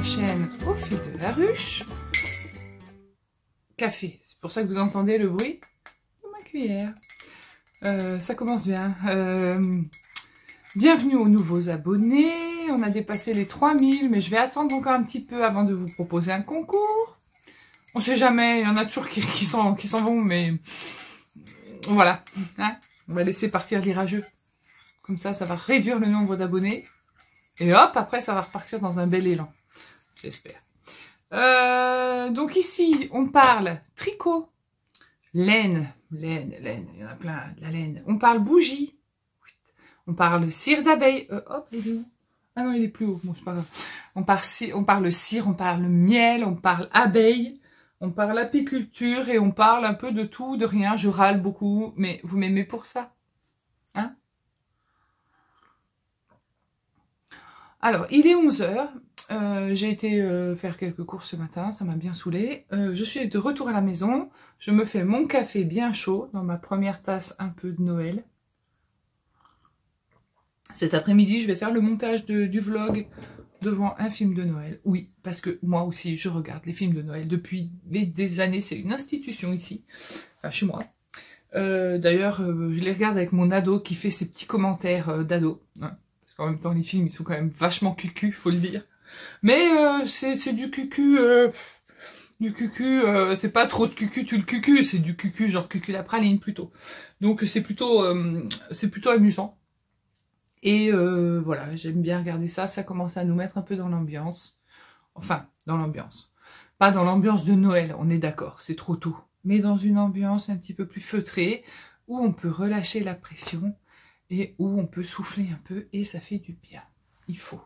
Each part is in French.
chaîne Au fil de la ruche. Café, c'est pour ça que vous entendez le bruit de ma cuillère. Ça commence bien. Bienvenue aux nouveaux abonnés. On a dépassé les 3000, mais je vais attendre encore un petit peu avant de vous proposer un concours. On sait jamais, il y en a toujours qui s'en vont, mais voilà. Hein, on va laisser partir les rageux. Comme ça va réduire le nombre d'abonnés. Et hop, après, ça va repartir dans un bel élan. J'espère. Donc ici, on parle tricot, laine, il y en a plein, de la laine. On parle bougie. On parle cire d'abeille. Hop, il est où? Ah non, il est plus haut. Bon, c'est pas grave. On parle cire, on parle miel, on parle abeille, on parle apiculture et on parle un peu de tout, de rien. Je râle beaucoup, mais vous m'aimez pour ça, hein? Alors, il est 11 h. J'ai été faire quelques courses ce matin, ça m'a bien saoulée. Je suis de retour à la maison. Je me fais mon café bien chaud dans ma première tasse un peu de Noël. Cet après-midi, je vais faire le montage du vlog devant un film de Noël. Oui, parce que moi aussi, je regarde les films de Noël depuis des années. C'est une institution ici, enfin, chez moi. D'ailleurs, je les regarde avec mon ado qui fait ses petits commentaires d'ado. Hein, parce qu'en même temps, les films, ils sont quand même vachement cucu, faut le dire. Mais c'est du cucu... c'est pas trop de cucu, tu le cucu, c'est du cucu, genre cucu la praline plutôt. Donc c'est plutôt amusant. Et voilà, j'aime bien regarder ça, ça commence à nous mettre un peu dans l'ambiance. Enfin, dans l'ambiance. Pas dans l'ambiance de Noël, on est d'accord, c'est trop tôt. Mais dans une ambiance un petit peu plus feutrée, où on peut relâcher la pression, et où on peut souffler un peu, et ça fait du bien. Il faut.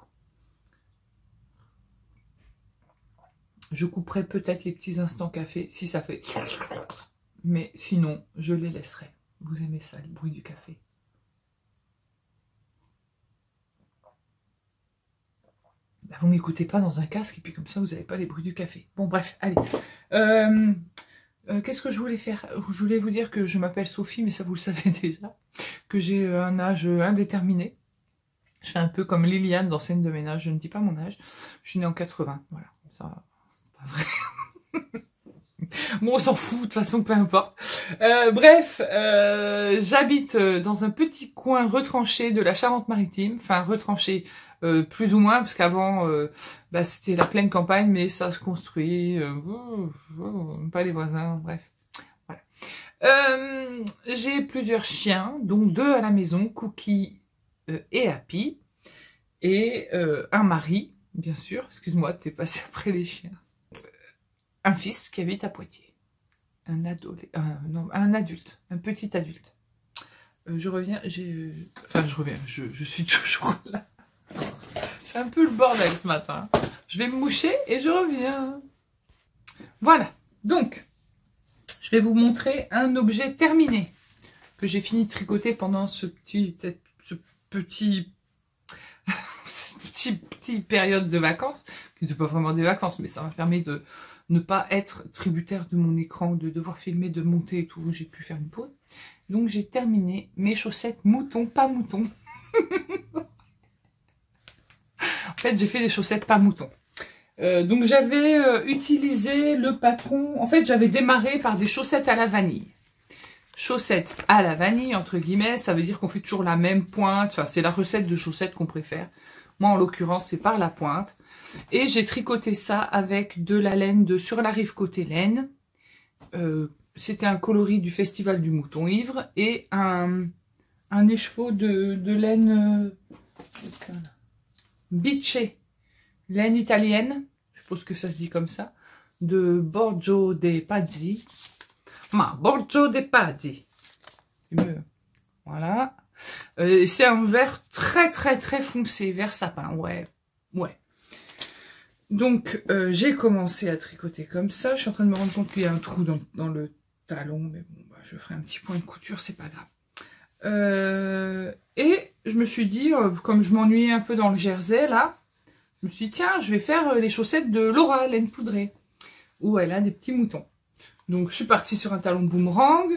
Je couperai peut-être les petits instants café, si ça fait... Mais sinon, je les laisserai. Vous aimez ça, le bruit du café? Ben, vous m'écoutez pas dans un casque, et puis comme ça, vous n'avez pas les bruits du café. Bon, bref, allez. Qu'est-ce que je voulais faire? Je voulais vous dire que je m'appelle Sophie, mais ça, vous le savez déjà. Que j'ai un âge indéterminé. Je fais un peu comme Liliane dans Scène de ménage, je ne dis pas mon âge. Je suis née en 80, voilà. Ça... Vrai. Bon, on s'en fout, de toute façon, peu importe. Bref, j'habite dans un petit coin retranché de la Charente-Maritime. Enfin, retranché plus ou moins, parce qu'avant, c'était la pleine campagne, mais ça se construit. Pas les voisins, bref. Voilà. J'ai plusieurs chiens, dont 2 à la maison, Cookie et Happy. Et un mari, bien sûr. Excuse-moi, t'es passé après les chiens. Un fils qui habite à Poitiers. Un adulte, un petit adulte. Je reviens, je suis toujours là. C'est un peu le bordel ce matin. Je vais me moucher et je reviens. Voilà, donc, je vais vous montrer un objet terminé que j'ai fini de tricoter pendant cette petite période de vacances, qui n'était pas vraiment des vacances, mais ça m'a permis de ne pas être tributaire de mon écran, de devoir filmer, de monter et tout. J'ai pu faire une pause. Donc j'ai terminé mes chaussettes mouton, pas mouton. En fait, j'ai fait des chaussettes pas mouton. Donc j'avais utilisé le patron. En fait, j'avais démarré par des chaussettes à la vanille. Chaussettes à la vanille, entre guillemets, ça veut dire qu'on fait toujours la même pointe. Enfin, c'est la recette de chaussettes qu'on préfère. Moi, en l'occurrence, c'est par la pointe. Et j'ai tricoté ça avec de la laine de Sur la rive côté laine. C'était un coloris du Festival du Mouton Ivre. Et un écheveau de laine Biche, laine italienne. Je suppose que ça se dit comme ça. De Borgio de Pazzi. Borgio de Pazzi. C'est mieux. Voilà. C'est un vert très foncé, vert sapin, ouais. Donc, j'ai commencé à tricoter comme ça. Je suis en train de me rendre compte qu'il y a un trou dans le talon, mais bon, je ferai un petit point de couture, c'est pas grave. Et je me suis dit, comme je m'ennuyais un peu dans le jersey, là, je me suis dit, tiens, je vais faire les chaussettes de Laura, laine poudrée, où elle a des petits moutons. Donc, je suis partie sur un talon boomerang.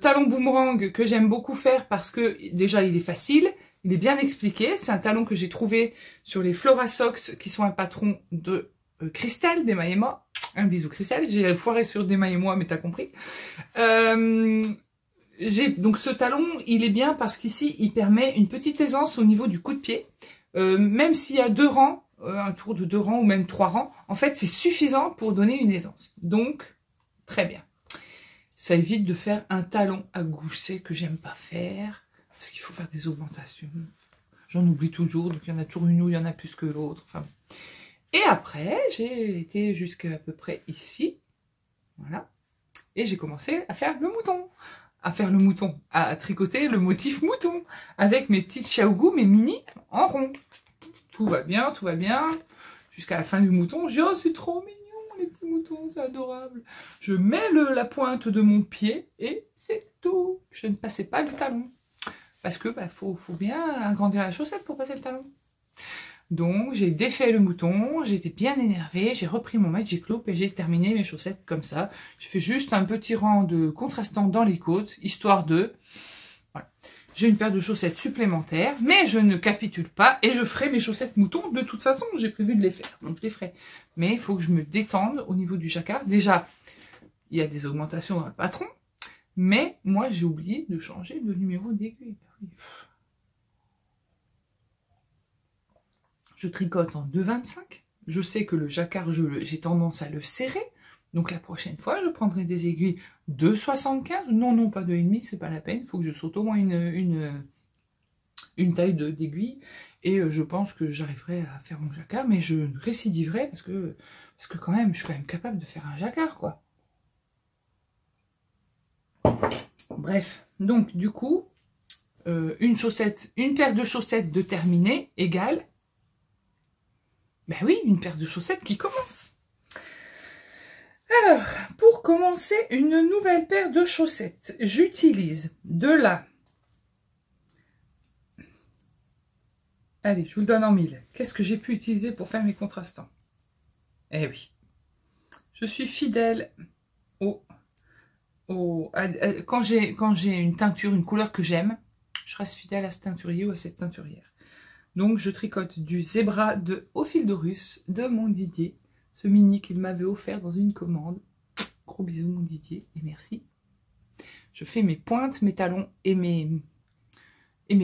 Talon boomerang que j'aime beaucoup faire parce que déjà il est facile, Il est bien expliqué. C'est un talon que j'ai trouvé sur les Flora Socks, qui sont un patron de Christelle, d'Emma et moi. Un bisou Christelle. J'ai foiré sur d'Emma et moi, mais t'as compris. Donc ce talon, il est bien parce qu'ici, il permet une petite aisance au niveau du coup de pied. Même s'il y a 2 rangs, un tour de 2 rangs ou même 3 rangs, en fait, c'est suffisant pour donner une aisance. Donc, très bien. Ça évite de faire un talon à gousset que j'aime pas faire. Parce qu'il faut faire des augmentations. J'en oublie toujours, donc il y en a toujours une où il y en a plus que l'autre. Enfin. Et après, j'ai été jusqu'à peu près ici. Voilà. Et j'ai commencé à faire le mouton. À tricoter le motif mouton. Avec mes petites Xiaogu, mes mini, en rond. Tout va bien, tout va bien. Jusqu'à la fin du mouton, je dis, oh, c'est trop mignon, les petits moutons, c'est adorable. Je mets la pointe de mon pied et c'est tout. Je ne passais pas le talon. Parce que faut bien agrandir la chaussette pour passer le talon. Donc, j'ai défait le mouton, j'étais bien énervée, j'ai repris mon Magic Loop et j'ai terminé mes chaussettes comme ça. J'ai fait juste un petit rang de contrastant dans les côtes, histoire de... Voilà. J'ai une paire de chaussettes supplémentaires, mais je ne capitule pas et je ferai mes chaussettes moutons de toute façon. J'ai prévu de les faire, donc je les ferai. Mais il faut que je me détende au niveau du jacquard. Déjà, il y a des augmentations dans le patron, mais moi, j'ai oublié de changer de numéro d'aiguille. Je tricote en 2,25. Je sais que le jacquard, j'ai tendance à le serrer. Donc la prochaine fois, je prendrai des aiguilles 2,75. Non, pas 2,5, c'est pas la peine. Il faut que je saute au moins une taille d'aiguille. Et je pense que j'arriverai à faire mon jacquard, mais je récidiverai parce que quand même, je suis quand même capable de faire un jacquard, quoi. Bref, donc du coup, une paire de chaussettes de terminée égale... Ben oui, une paire de chaussettes qui commence. Alors, pour commencer une nouvelle paire de chaussettes, j'utilise de la... Allez, je vous le donne en 1000. Qu'est-ce que j'ai pu utiliser pour faire mes contrastants? Eh oui, je suis fidèle quand j'ai une teinture, une couleur que j'aime, je reste fidèle à ce teinturier ou à cette teinturière. Donc, je tricote du Zebra de Au fil de Russe de mon Didier. Ce mini qu'il m'avait offert dans une commande. Gros bisous, mon Didier, et merci. Je fais mes pointes, mes talons et mes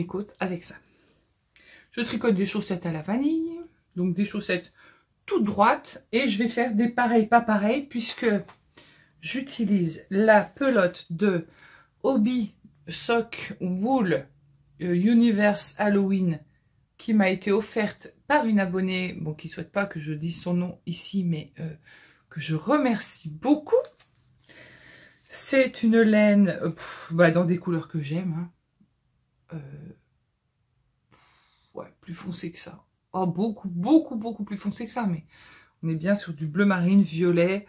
côtes avec ça. Je tricote des chaussettes à la vanille. Donc, des chaussettes toutes droites. Et je vais faire des pareils, pas pareils, puisque j'utilise la pelote de Hobby Sock Wool Universe Halloween qui m'a été offerte par une abonnée, bon, qui ne souhaite pas que je dise son nom ici, mais que je remercie beaucoup. C'est une laine dans des couleurs que j'aime. Hein. Ouais, plus foncé que ça. Oh, beaucoup plus foncé que ça, mais on est bien sur du bleu marine, violet.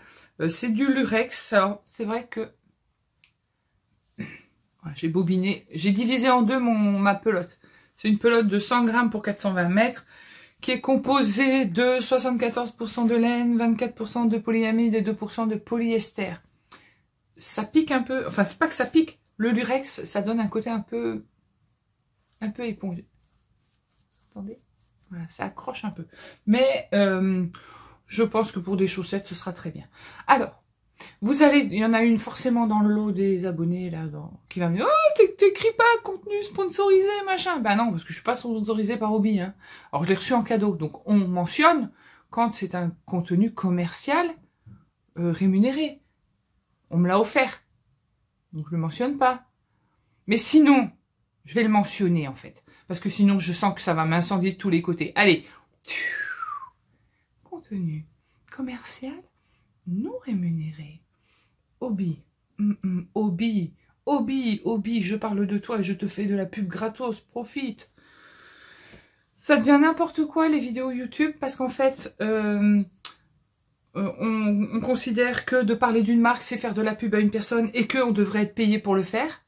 C'est du lurex. Alors, c'est vrai que j'ai bobiné, j'ai divisé en deux ma pelote. C'est une pelote de 100 grammes pour 420 mètres qui est composée de 74% de laine, 24% de polyamide et 2% de polyester. Ça pique un peu, enfin c'est pas que ça pique, le lurex ça donne un côté un peu épongé. Vous entendez? Voilà, ça accroche un peu. Mais je pense que pour des chaussettes ce sera très bien. Alors, il y en a une forcément dans le lot des abonnés là, qui va me dire, oh, t'écris pas contenu sponsorisé, machin. Ben non, parce que je suis pas sponsorisée par Hobby. Hein. Alors je l'ai reçu en cadeau, donc on mentionne quand c'est un contenu commercial rémunéré. On me l'a offert, donc je le mentionne pas. Mais sinon, je vais le mentionner en fait, parce que sinon je sens que ça va m'incendier de tous les côtés. Allez, contenu commercial non rémunéré. Hobby. Hobby. Hobby. Je parle de toi et je te fais de la pub gratos. Profite. Ça devient n'importe quoi les vidéos YouTube parce qu'en fait, on considère que de parler d'une marque, c'est faire de la pub à une personne et qu'on devrait être payé pour le faire.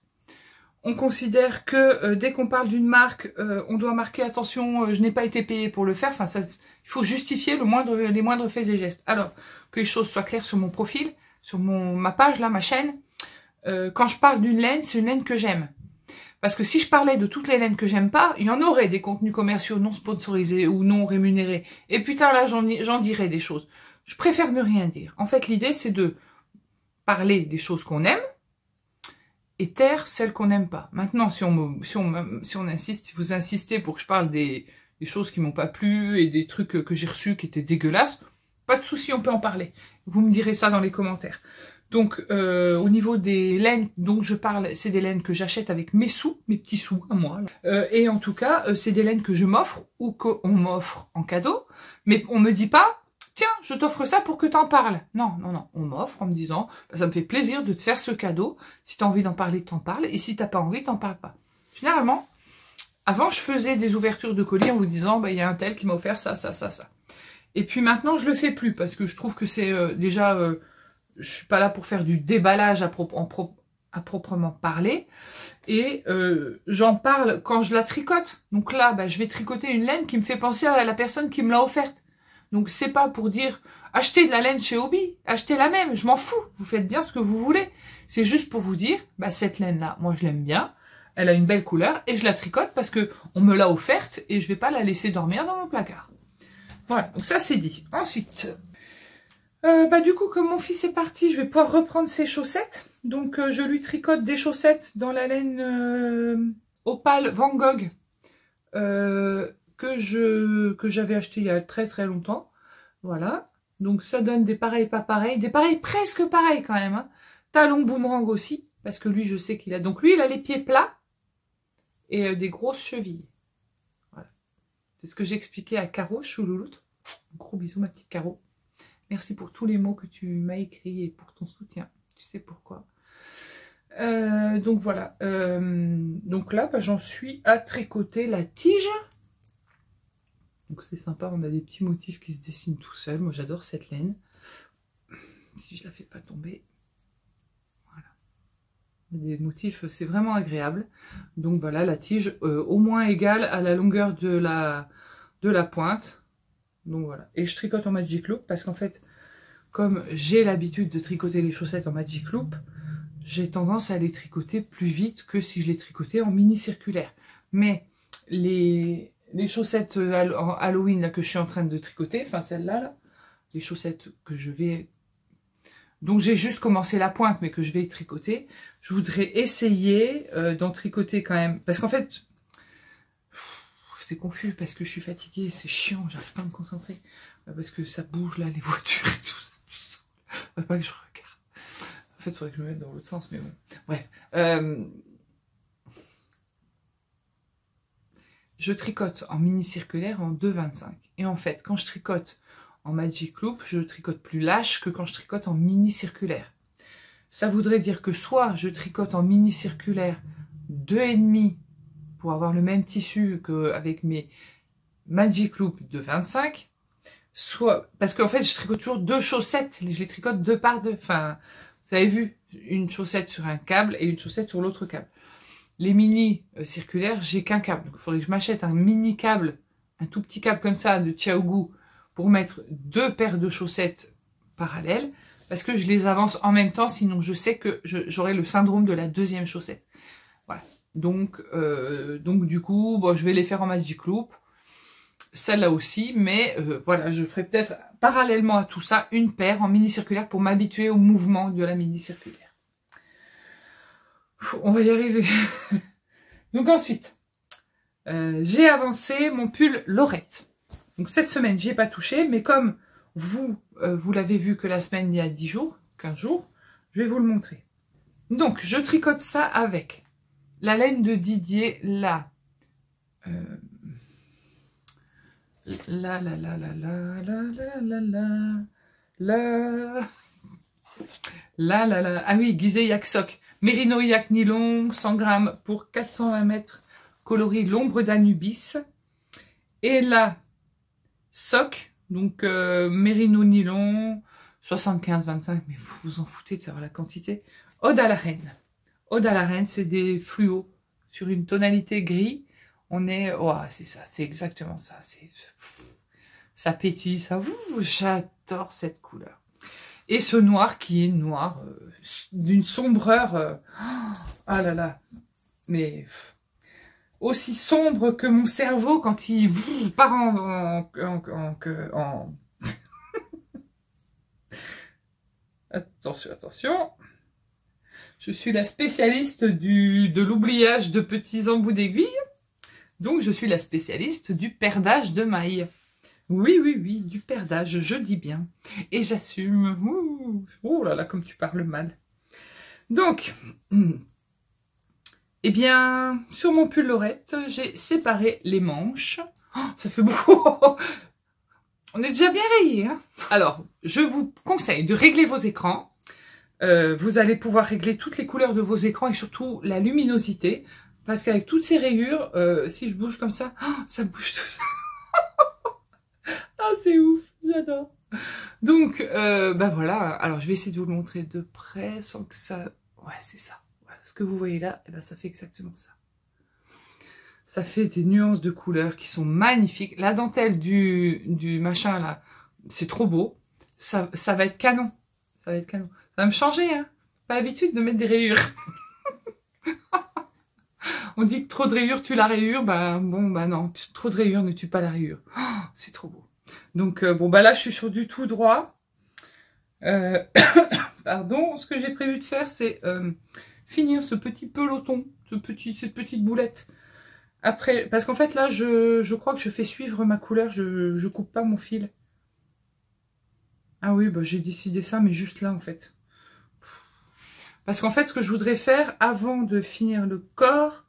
On considère que dès qu'on parle d'une marque, on doit marquer attention, je n'ai pas été payé pour le faire. Enfin, ça, il faut justifier les moindres faits et gestes. Alors, que les choses soient claires sur mon profil, sur ma page, là, ma chaîne. Quand je parle d'une laine, c'est une laine que j'aime. Parce que si je parlais de toutes les laines que j'aime pas, il y en aurait des contenus commerciaux non sponsorisés ou non rémunérés. Et putain, là, j'en dirais des choses. Je préfère ne rien dire. En fait, l'idée, c'est de parler des choses qu'on aime et taire celles qu'on n'aime pas. Maintenant, si on insiste, si vous insistez pour que je parle des choses qui m'ont pas plu et des trucs que j'ai reçus qui étaient dégueulasses, pas de souci, on peut en parler. Vous me direz ça dans les commentaires. Donc, au niveau des laines dont je parle, c'est des laines que j'achète avec mes sous, mes petits sous à moi. Et en tout cas, c'est des laines que je m'offre ou qu'on m'offre en cadeau. Mais on me dit pas, tiens, je t'offre ça pour que t'en parles. Non, non, non. On m'offre en me disant, bah, ça me fait plaisir de te faire ce cadeau. Si t'as envie d'en parler, t'en parles. Et si t'as pas envie, t'en parles pas. Généralement, avant, je faisais des ouvertures de colis en vous disant, bah, il y a un tel qui m'a offert ça, ça, ça, ça. Et puis maintenant, je le fais plus parce que je trouve que c'est déjà... je suis pas là pour faire du déballage à proprement parler. Et j'en parle quand je la tricote. Donc là, bah, je vais tricoter une laine qui me fait penser à la personne qui me l'a offerte. Donc c'est pas pour dire achetez de la laine chez Hobby, achetez la même, je m'en fous. Vous faites bien ce que vous voulez. C'est juste pour vous dire, bah cette laine-là, moi je l'aime bien. Elle a une belle couleur et je la tricote parce que on me l'a offerte et je vais pas la laisser dormir dans mon placard. Voilà, donc ça c'est dit. Ensuite, bah du coup, comme mon fils est parti, je vais pouvoir reprendre ses chaussettes. Donc je lui tricote des chaussettes dans la laine Opale Van Gogh que j'avais acheté il y a très très longtemps. Voilà. Donc ça donne des pareils pas pareils, des pareils presque pareils quand même. Hein. Talon boomerang aussi, parce que lui je sais qu'il a. Donc lui il a les pieds plats et des grosses chevilles. Voilà. C'est ce que j'expliquais à Caro Choulouloute. Gros bisous ma petite Caro. Merci pour tous les mots que tu m'as écrits et pour ton soutien. Tu sais pourquoi. Donc voilà. Donc là, bah, j'en suis à tricoter la tige. Donc c'est sympa, on a des petits motifs qui se dessinent tout seuls. Moi j'adore cette laine. Si je la fais pas tomber. Voilà. Des motifs, c'est vraiment agréable. Donc voilà, la tige au moins égale à la longueur de la pointe. Donc voilà. Et je tricote en Magic Loop parce qu'en fait, comme j'ai l'habitude de tricoter les chaussettes en Magic Loop, j'ai tendance à les tricoter plus vite que si je les tricotais en mini circulaire. Mais les chaussettes en Halloween là, que je suis en train de tricoter, enfin celles-là, là, les chaussettes que je vais... Donc j'ai juste commencé la pointe, mais que je vais tricoter. Je voudrais essayer d'en tricoter quand même. Parce qu'en fait... C'est confus parce que je suis fatiguée, c'est chiant, j'arrive pas à me concentrer. Parce que ça bouge là, les voitures et tout ça. Faut pas que je regarde. En fait, il faudrait que je me mette dans l'autre sens, mais bon. Bref. Je tricote en mini circulaire en 2,25. Et en fait, quand je tricote en Magic Loop, je tricote plus lâche que quand je tricote en mini circulaire. Ça voudrait dire que soit je tricote en mini circulaire 2,5 pour avoir le même tissu qu'avec mes Magic Loop de 25, soit parce qu'en fait je tricote toujours deux chaussettes, je les tricote deux par deux. Enfin, vous avez vu, une chaussette sur un câble et une chaussette sur l'autre câble. Les mini circulaires, j'ai qu'un câble. Donc il faudrait que je m'achète un mini câble, un tout petit câble comme ça de Xiaogu pour mettre deux paires de chaussettes parallèles parce que je les avance en même temps, sinon je sais que j'aurai le syndrome de la deuxième chaussette. Voilà. Donc du coup, bon, je vais les faire en Magic Loop, celle-là aussi, mais voilà, je ferai peut-être parallèlement à tout ça une paire en mini circulaire pour m'habituer au mouvement de la mini circulaire. On va y arriver. Donc ensuite, j'ai avancé mon pull Lorette. Donc cette semaine, j'y ai pas touché, mais comme vous l'avez vu que la semaine il y a 10 jours, 15 jours, je vais vous le montrer. Donc je tricote ça avec la laine de Didier, la ah oui, Gizeh Yak Sock, Merino Yak Nylon, 100 grammes pour 420 mètres, coloris l'ombre d'Anubis. Et la Sock, donc Merino Nylon, 75-25, mais vous vous en foutez de savoir la quantité. Ode à la reine. Ode à la reine, c'est des fluos sur une tonalité gris. On est... Oh, c'est ça, c'est exactement ça. Ça pétille, ça... J'adore cette couleur. Et ce noir qui est noir, d'une sombreur... Ah là là. Mais aussi sombre que mon cerveau quand il part en... Attention, attention. Je suis la spécialiste de l'oubliage de petits embouts d'aiguille. Donc, je suis la spécialiste du perdage de mailles. Oui, oui, oui, du perdage, je dis bien. Et j'assume. Ouh, oh là là, comme tu parles mal. Donc, eh bien, sur mon pull Lorette, j'ai séparé les manches. Oh, ça fait beaucoup. On est déjà bien rayé, hein. Alors, je vous conseille de régler vos écrans. Vous allez pouvoir régler toutes les couleurs de vos écrans et surtout la luminosité. Parce qu'avec toutes ces rayures, si je bouge comme ça, oh, ça bouge tout ça. Ah, c'est ouf, j'adore. Donc, bah voilà. Alors, je vais essayer de vous le montrer de près sans que ça... Ouais, c'est ça. Voilà. Ce que vous voyez là, eh ben, ça fait exactement ça. Ça fait des nuances de couleurs qui sont magnifiques. La dentelle du machin là, c'est trop beau. Ça va être canon. Ça va être canon. Ça va me changer, hein. Pas l'habitude de mettre des rayures. On dit que trop de rayures tue la rayure. Bah bon, bah non. Trop de rayures ne tue pas la rayure. Oh, c'est trop beau. Donc, bon, bah là, je suis sur du tout droit. Pardon. Ce que j'ai prévu de faire, c'est finir ce petit peloton, cette petite boulette. Après, parce qu'en fait, là, je crois que je fais suivre ma couleur. Je coupe pas mon fil. Ah oui, bah j'ai décidé ça, mais juste là, en fait. Parce qu'en fait, ce que je voudrais faire avant de finir le corps,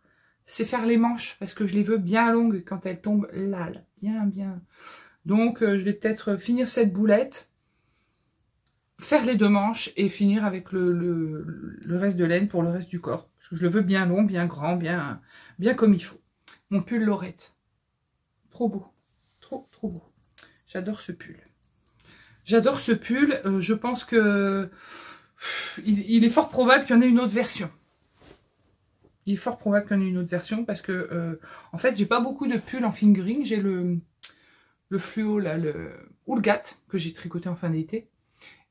c'est faire les manches. Parce que je les veux bien longues quand elles tombent là. Bien. Donc, je vais peut-être finir cette boulette, faire les 2 manches et finir avec le reste de laine pour le reste du corps. Parce que je le veux bien long, bien grand, bien comme il faut. Mon pull Lorette. Trop beau. Trop beau. J'adore ce pull. J'adore ce pull. Je pense que il est fort probable qu'il y en ait une autre version. Il est fort probable qu'il y en ait une autre version parce que, en fait, j'ai pas beaucoup de pulls en fingering. J'ai le fluo, là, le Houlgat, que j'ai tricoté en fin d'été.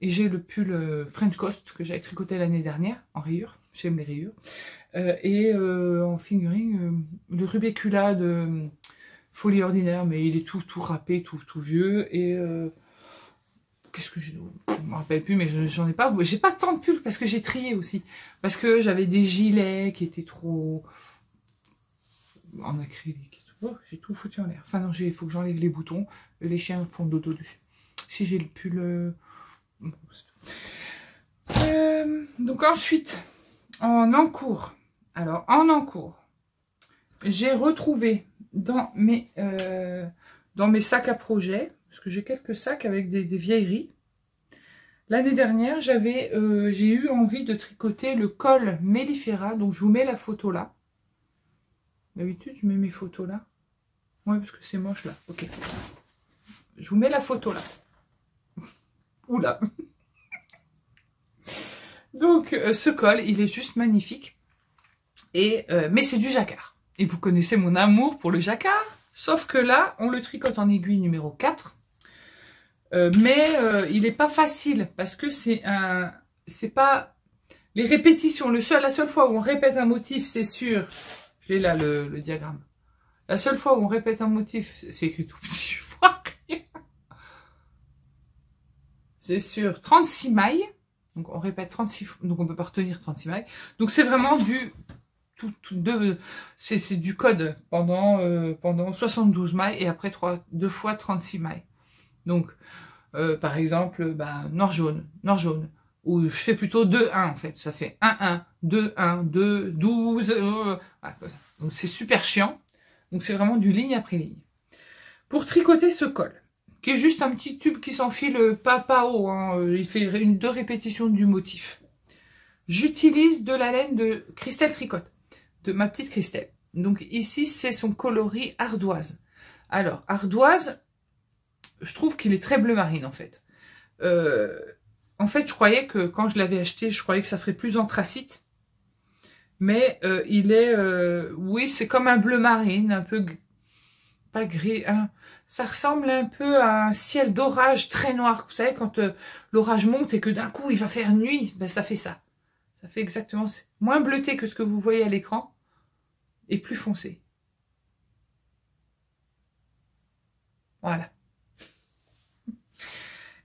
Et j'ai le pull French Coast que j'avais tricoté l'année dernière, en rayures. J'aime les rayures. Et en fingering, le Rubécula de Folie Ordinaire, mais il est tout râpé, tout vieux. Et qu'est-ce que j'ai d'autre? Je me rappelle plus, mais j'en ai pas. J'ai pas tant de pulls parce que j'ai trié aussi. Parce que j'avais des gilets qui étaient trop en acrylique. Oh, j'ai tout foutu en l'air. Enfin non, il faut que j'enlève les boutons. Les chiens font dodo dessus. Si j'ai le pull... donc ensuite, en encours. Alors, en encours, j'ai retrouvé dans mes sacs à projet, parce que j'ai quelques sacs avec des vieilleries. L'année dernière, j'ai eu envie de tricoter le col Mellifera, donc je vous mets la photo là. D'habitude, je mets mes photos là. Ouais, parce que c'est moche là. Ok. Je vous mets la photo là. Oula. Donc, ce col, il est juste magnifique. Mais c'est du jacquard. Et vous connaissez mon amour pour le jacquard. Sauf que là, on le tricote en aiguille numéro 4. Mais il n'est pas facile. Parce que c'est pas... Les répétitions, la seule fois où on répète un motif, c'est sûr... Je l'ai là, le diagramme. La seule fois où on répète un motif, c'est écrit tout petit, je vois rien. C'est sur 36 mailles. Donc on répète 36, donc on peut pas retenir 36 mailles. Donc c'est vraiment c'est du code pendant 72 mailles et après 2 fois 36 mailles. Donc par exemple, noir jaune. Ou je fais plutôt 2-1 en fait. Ça fait 1-1, 2-1, 2, 12. Voilà, donc c'est super chiant. Donc c'est vraiment du ligne après ligne. Pour tricoter ce col, qui est juste un petit tube qui s'enfile pas haut, hein, il fait 2 répétitions du motif. J'utilise de la laine de Christelle Tricote, de ma petite Christelle. Donc ici c'est son coloris ardoise. Alors ardoise, je trouve qu'il est très bleu marine en fait. En fait, je croyais que quand je l'avais acheté, je croyais que ça ferait plus anthracite. Mais il est... oui, c'est comme un bleu marine, un peu... Pas gris, hein. Ça ressemble un peu à un ciel d'orage très noir. Vous savez, quand l'orage monte et que d'un coup, il va faire nuit, ben, ça fait ça. Ça fait exactement... Moins bleuté que ce que vous voyez à l'écran et plus foncé. Voilà.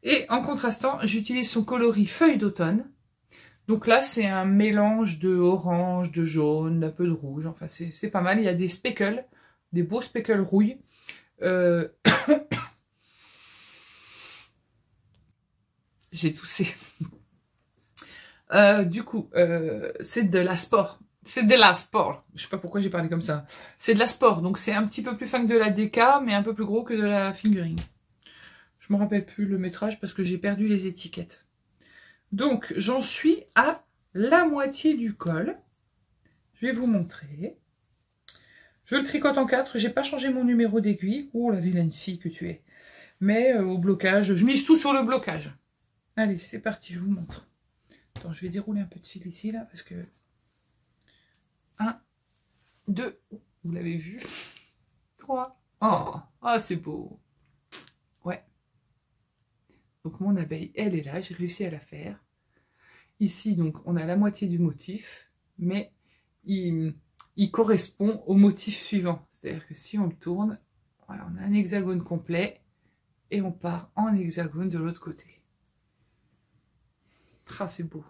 Et en contrastant, j'utilise son coloris feuille d'automne. Donc là, c'est un mélange de orange, de jaune, d'un peu de rouge. Enfin, c'est pas mal. Il y a des speckles, des beaux speckles rouille. J'ai toussé. Du coup, c'est de la sport. C'est de la sport. Je sais pas pourquoi j'ai parlé comme ça. C'est de la sport. Donc c'est un petit peu plus fin que de la DK, mais un peu plus gros que de la fingering. Je me rappelle plus le métrage parce que j'ai perdu les étiquettes. Donc j'en suis à la moitié du col. Je vais vous montrer. Je le tricote en 4. J'ai pas changé mon numéro d'aiguille. Oh la vilaine fille que tu es. Mais au blocage, je mise tout sur le blocage. Allez, c'est parti, je vous montre. Attends, je vais dérouler un peu de fil ici, là, parce que... 1, 2, vous l'avez vu. 3. Oh, c'est beau. Ouais. Donc, mon abeille, elle est là, j'ai réussi à la faire. Ici, donc, on a la moitié du motif, mais il correspond au motif suivant. C'est-à-dire que si on le tourne, voilà, on a un hexagone complet, et on part en hexagone de l'autre côté. Ah, c'est beau.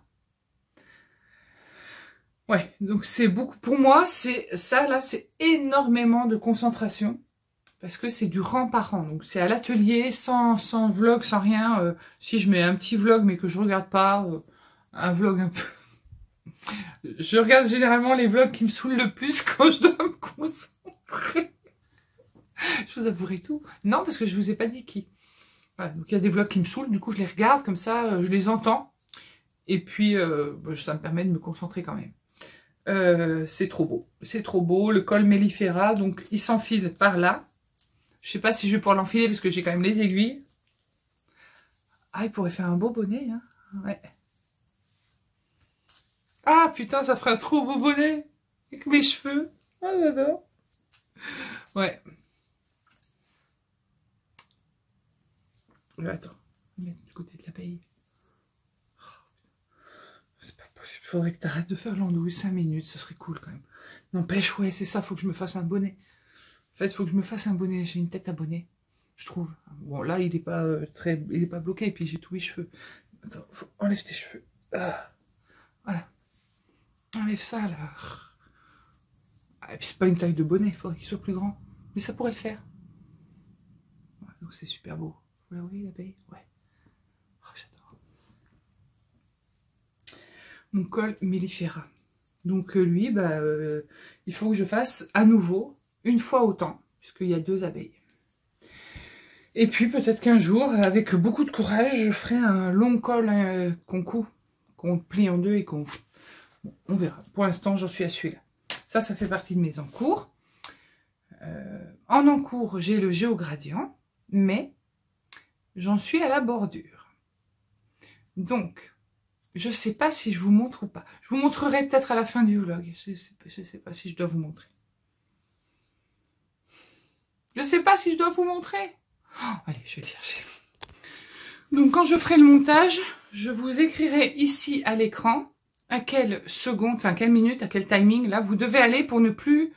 Ouais, donc c'est beaucoup. Pour moi, c'est ça, là, c'est énormément de concentration. Parce que c'est du rang par rang. Donc c'est à l'atelier, sans vlog, sans rien. Si je mets un petit vlog, mais que je regarde pas, un vlog un peu... Je regarde généralement les vlogs qui me saoulent le plus quand je dois me concentrer. Je vous avouerai tout. Non, parce que je vous ai pas dit qui. Voilà, donc il y a des vlogs qui me saoulent, du coup je les regarde, comme ça, je les entends. Et puis, ça me permet de me concentrer quand même. C'est trop beau. C'est trop beau. Le col mellifera, donc il s'enfile par là. Je sais pas si je vais pouvoir l'enfiler parce que j'ai quand même les aiguilles. Ah, il pourrait faire un beau bonnet, hein. Ouais. Ah, putain, ça ferait un trop beau bonnet. Avec mes cheveux. Ah, j'adore. Ouais. Attends. Je vais mettre du côté de l'abeille. C'est pas possible. Faudrait que tu arrêtes de faire l'andouille 5 minutes. Ça serait cool quand même. N'empêche, ouais, c'est ça. Faut que je me fasse un bonnet. En fait, il faut que je me fasse un bonnet. J'ai une tête à bonnet, je trouve. Bon, là, il est pas il est pas bloqué. Et puis, j'ai tous les cheveux. Attends, enlève tes cheveux. Ah. Voilà. Enlève ça, là. Ah, et puis, c'est pas une taille de bonnet. Il faudrait qu'il soit plus grand. Mais ça pourrait le faire. Ouais, donc, c'est super beau. Vous la voyez, l'abeille? Ouais. Oh, j'adore. Mon col mellifera. Donc, lui, il faut que je fasse à nouveau une fois autant, puisqu'il y a 2 abeilles. Et puis peut-être qu'un jour, avec beaucoup de courage, je ferai un long col qu'on coud, qu'on plie en 2 et qu'on... Bon, on verra. Pour l'instant, j'en suis à celui-là. Ça fait partie de mes encours. En encours, j'ai le géogradient, mais j'en suis à la bordure. Donc, je ne sais pas si je vous montre ou pas. Je vous montrerai peut-être à la fin du vlog. Je ne sais pas si je dois vous montrer. Je ne sais pas si je dois vous montrer. Oh, allez, je vais le chercher. Donc, quand je ferai le montage, je vous écrirai ici à l'écran à quelle seconde, enfin, quelle minute, à quel timing, là, vous devez aller pour ne plus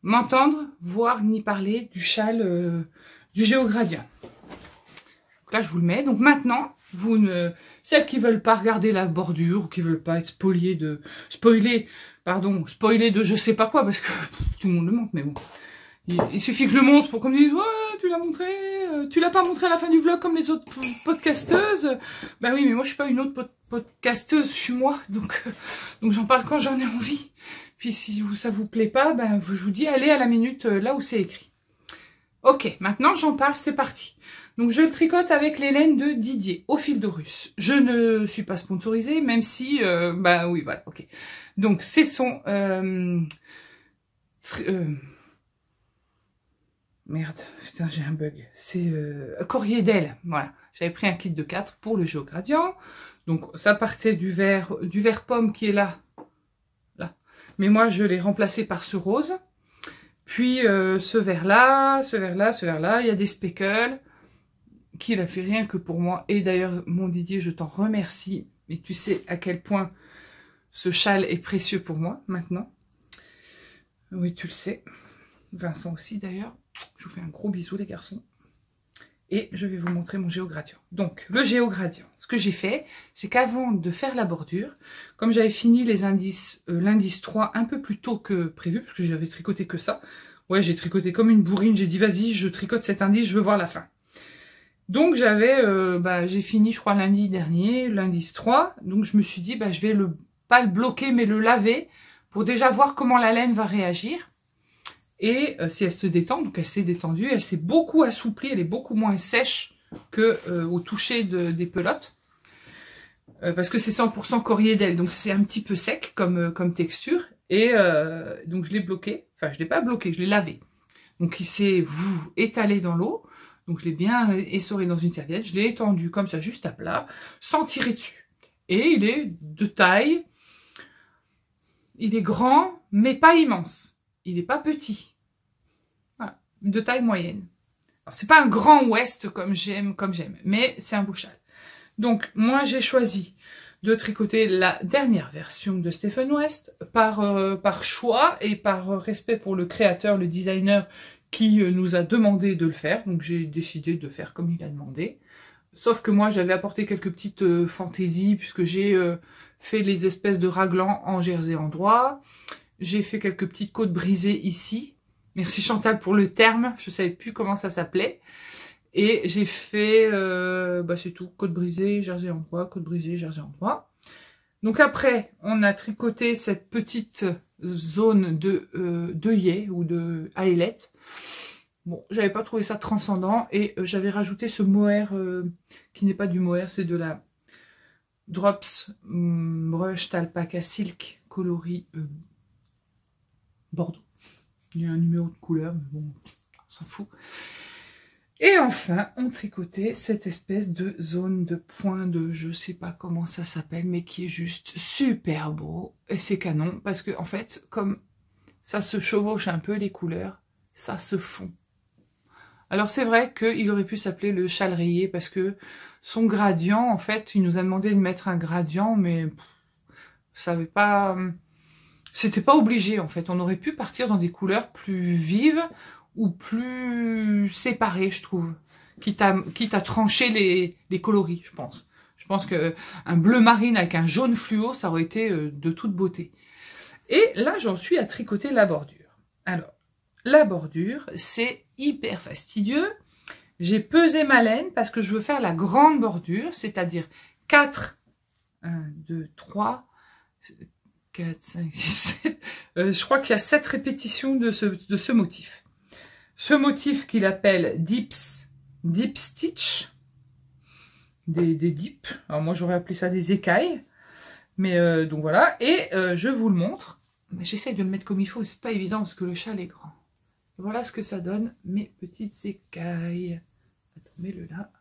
m'entendre, voir ni parler du châle du géogradient. Donc là, je vous le mets. Donc maintenant, celles qui veulent pas regarder la bordure ou qui veulent pas être spoilées de je sais pas quoi, parce que tout le monde le montre, mais bon. Il suffit que je le montre pour qu'on me dise « Ouais, tu l'as montré, tu l'as pas montré à la fin du vlog comme les autres podcasteuses. » Bah oui, mais moi, je suis pas une autre podcasteuse, je suis moi. Donc j'en parle quand j'en ai envie. Puis si ça vous plaît pas, je vous dis, allez à la minute là où c'est écrit. Ok, maintenant, j'en parle, c'est parti. Donc, je le tricote avec les laines de Didier, au fil de russe. Je ne suis pas sponsorisée, même si... oui, voilà, ok. Donc, c'est son... Merde, putain, j'ai un bug. C'est Corrier d'Aile, voilà. J'avais pris un kit de 4 pour le géogradient. Donc, ça partait du vert pomme qui est là. Là. Mais moi, je l'ai remplacé par ce rose. Puis, ce vert-là, ce vert-là, ce vert-là. Il y a des speckles qu'il a fait rien que pour moi. Et d'ailleurs, mon Didier, je t'en remercie. Mais tu sais à quel point ce châle est précieux pour moi, maintenant. Oui, tu le sais. Vincent aussi, d'ailleurs. Je vous fais un gros bisou, les garçons. et je vais vous montrer mon géogradient. Donc, le géogradient, ce que j'ai fait, c'est qu'avant de faire la bordure, comme j'avais fini les indices, l'indice 3 un peu plus tôt que prévu, parce que j'avais tricoté que ça, ouais, j'ai tricoté comme une bourrine, j'ai dit vas-y, je tricote cet indice, je veux voir la fin. Donc j'ai fini je crois lundi dernier, l'indice 3, donc je me suis dit je vais pas le bloquer mais le laver pour déjà voir comment la laine va réagir et si elle se détend. Donc elle s'est détendue, elle s'est beaucoup assouplie, elle est beaucoup moins sèche que au toucher des pelotes parce que c'est 100% Corriedel, donc c'est un petit peu sec comme texture et donc je l'ai bloqué, enfin je l'ai pas bloqué, je l'ai lavé. Donc il s'est étalé dans l'eau. Donc je l'ai bien essoré dans une serviette, je l'ai étendu comme ça, juste à plat, sans tirer dessus. Et il est de taille, il est grand, mais pas immense. Il n'est pas petit. Voilà, de taille moyenne. Alors c'est pas un grand ouest comme j'aime, mais c'est un beau châle. Donc moi j'ai choisi de tricoter la dernière version de Stephen West par choix et par respect pour le créateur, le designer, qui nous a demandé de le faire, donc j'ai décidé de faire comme il a demandé. Sauf que moi, j'avais apporté quelques petites fantaisies, puisque j'ai fait les espèces de raglans en jersey endroit. J'ai fait quelques petites côtes brisées ici. Merci Chantal pour le terme, je savais plus comment ça s'appelait. Et j'ai fait, c'est tout, côte brisée, jersey endroit, côte brisée, jersey endroit. Donc après, on a tricoté cette petite zone de d'œillet ou de ailette. Bon, j'avais pas trouvé ça transcendant et j'avais rajouté ce mohair qui n'est pas du mohair, c'est de la Drops Brushed Alpaca Silk coloris Bordeaux. Il y a un numéro de couleur, mais bon, on s'en fout. Et enfin, on tricotait cette espèce de zone de point de, je sais pas comment ça s'appelle, mais qui est juste super beau. Et c'est canon, parce que en fait, comme ça se chevauche un peu les couleurs, ça se fond. Alors c'est vrai qu'il aurait pu s'appeler le châle rayé, parce que son gradient, en fait, il nous a demandé de mettre un gradient, mais ça avait pas... C'était pas obligé, en fait. On aurait pu partir dans des couleurs plus vives, ou plus séparés, je trouve, quitte à trancher les coloris, je pense. Je pense que un bleu marine avec un jaune fluo, ça aurait été de toute beauté. Et là, j'en suis à tricoter la bordure. Alors, la bordure, c'est hyper fastidieux. J'ai pesé ma laine parce que je veux faire la grande bordure, c'est-à-dire 4, 1, 2, 3, 4, 5, 6, 7. Je crois qu'il y a 7 répétitions de ce motif. Ce motif qu'il appelle Deep Stitch, des dips, alors moi j'aurais appelé ça des écailles, mais donc voilà, et je vous le montre, mais j'essaye de le mettre comme il faut, c'est pas évident parce que le châle est grand. Voilà ce que ça donne, mes petites écailles. Attends, mets-le là,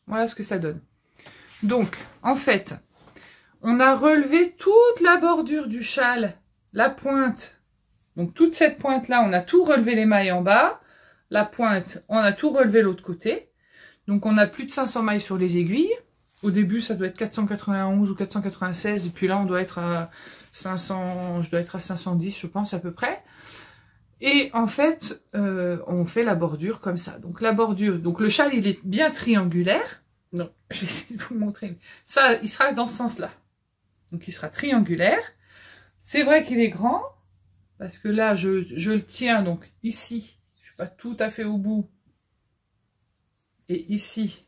voilà ce que ça donne. Donc, en fait, on a relevé toute la bordure du châle, la pointe. Donc toute cette pointe-là, on a tout relevé les mailles en bas. La pointe, on a tout relevé l'autre côté. Donc on a plus de 500 mailles sur les aiguilles. Au début, ça doit être 491 ou 496. Et puis là, on doit être à 500, je dois être à 510, je pense, à peu près. Et en fait, on fait la bordure comme ça. Donc la bordure, donc le châle, il est bien triangulaire. Donc, je vais essayer de vous le montrer. Ça, il sera dans ce sens-là. Donc il sera triangulaire. C'est vrai qu'il est grand. Parce que là, je le tiens, donc ici, je suis pas tout à fait au bout. Et ici,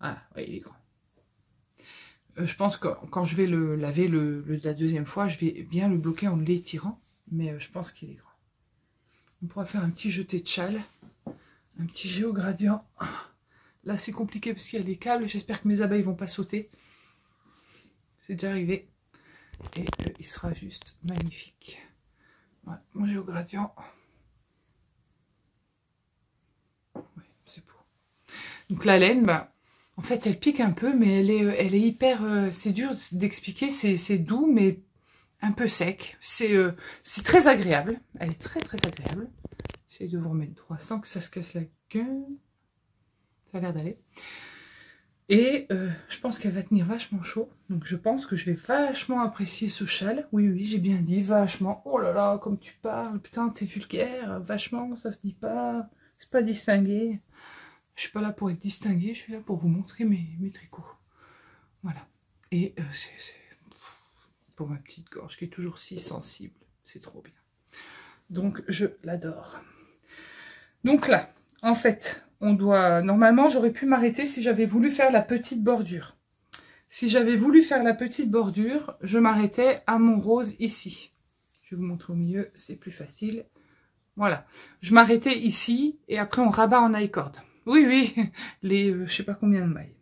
ah, oui, il est grand. Je pense que quand je vais le laver la deuxième fois, je vais bien le bloquer en l'étirant. Mais je pense qu'il est grand. On pourra faire un petit jeté de châle. Un petit géogradient. Là, c'est compliqué parce qu'il y a les câbles. J'espère que mes abeilles vont pas sauter. C'est déjà arrivé. Et il sera juste magnifique. Voilà, mon géogradient. Oui, c'est beau. Donc la laine, en fait, elle pique un peu, mais elle est hyper... c'est dur d'expliquer, c'est doux, mais un peu sec. C'est très agréable. Elle est très, très agréable. J'essaie de vous remettre droit sans que ça se casse la gueule. Ça a l'air d'aller. Et je pense qu'elle va tenir vachement chaud. Donc je pense que je vais vachement apprécier ce châle. Oui, oui, j'ai bien dit vachement. Oh là là, comme tu parles. Putain, t'es vulgaire. Vachement, ça se dit pas. c'est pas distingué. Je suis pas là pour être distinguée, je suis là pour vous montrer mes tricots. Voilà. Et c'est pour ma petite gorge qui est toujours si sensible. C'est trop bien. Donc, je l'adore. Donc là, en fait, on doit... Normalement, j'aurais pu m'arrêter si j'avais voulu faire la petite bordure. Si j'avais voulu faire la petite bordure, je m'arrêtais à mon rose ici. Je vais vous montrer au milieu, c'est plus facile. Voilà. Je m'arrêtais ici et après, on rabat en I-cord. Oui, oui, les je sais pas combien de mailles.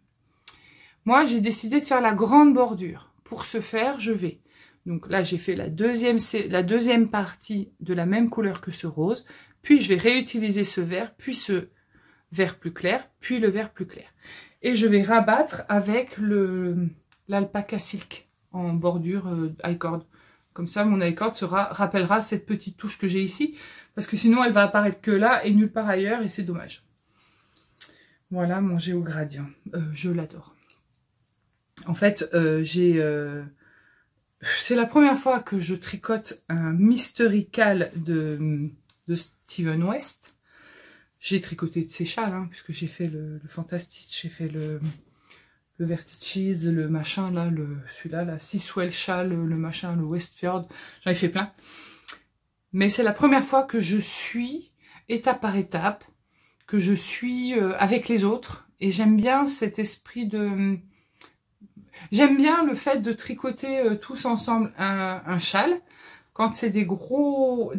Moi, j'ai décidé de faire la grande bordure. Pour ce faire, je vais... Donc là, j'ai fait la deuxième partie de la même couleur que ce rose. Puis, je vais réutiliser ce vert, puis ce vert plus clair, puis le vert plus clair. Et je vais rabattre avec l'alpaca silk en bordure I-cord. Comme ça, mon I-cord rappellera cette petite touche que j'ai ici. Parce que sinon, elle va apparaître que là et nulle part ailleurs. Et c'est dommage. Voilà mon géogradient. Je l'adore. En fait, c'est la première fois que je tricote un Mystery Cal de Steven West. J'ai tricoté de ses châles, hein, puisque j'ai fait le Fantastic, j'ai fait le Vertices, le machin, là, celui-là, la Siswell Châle, le machin, le Westfjord. J'en ai fait plein. Mais c'est la première fois que je suis, étape par étape, que je suis avec les autres. Et j'aime bien cet esprit de... J'aime bien le fait de tricoter tous ensemble un châle. Quand c'est des gros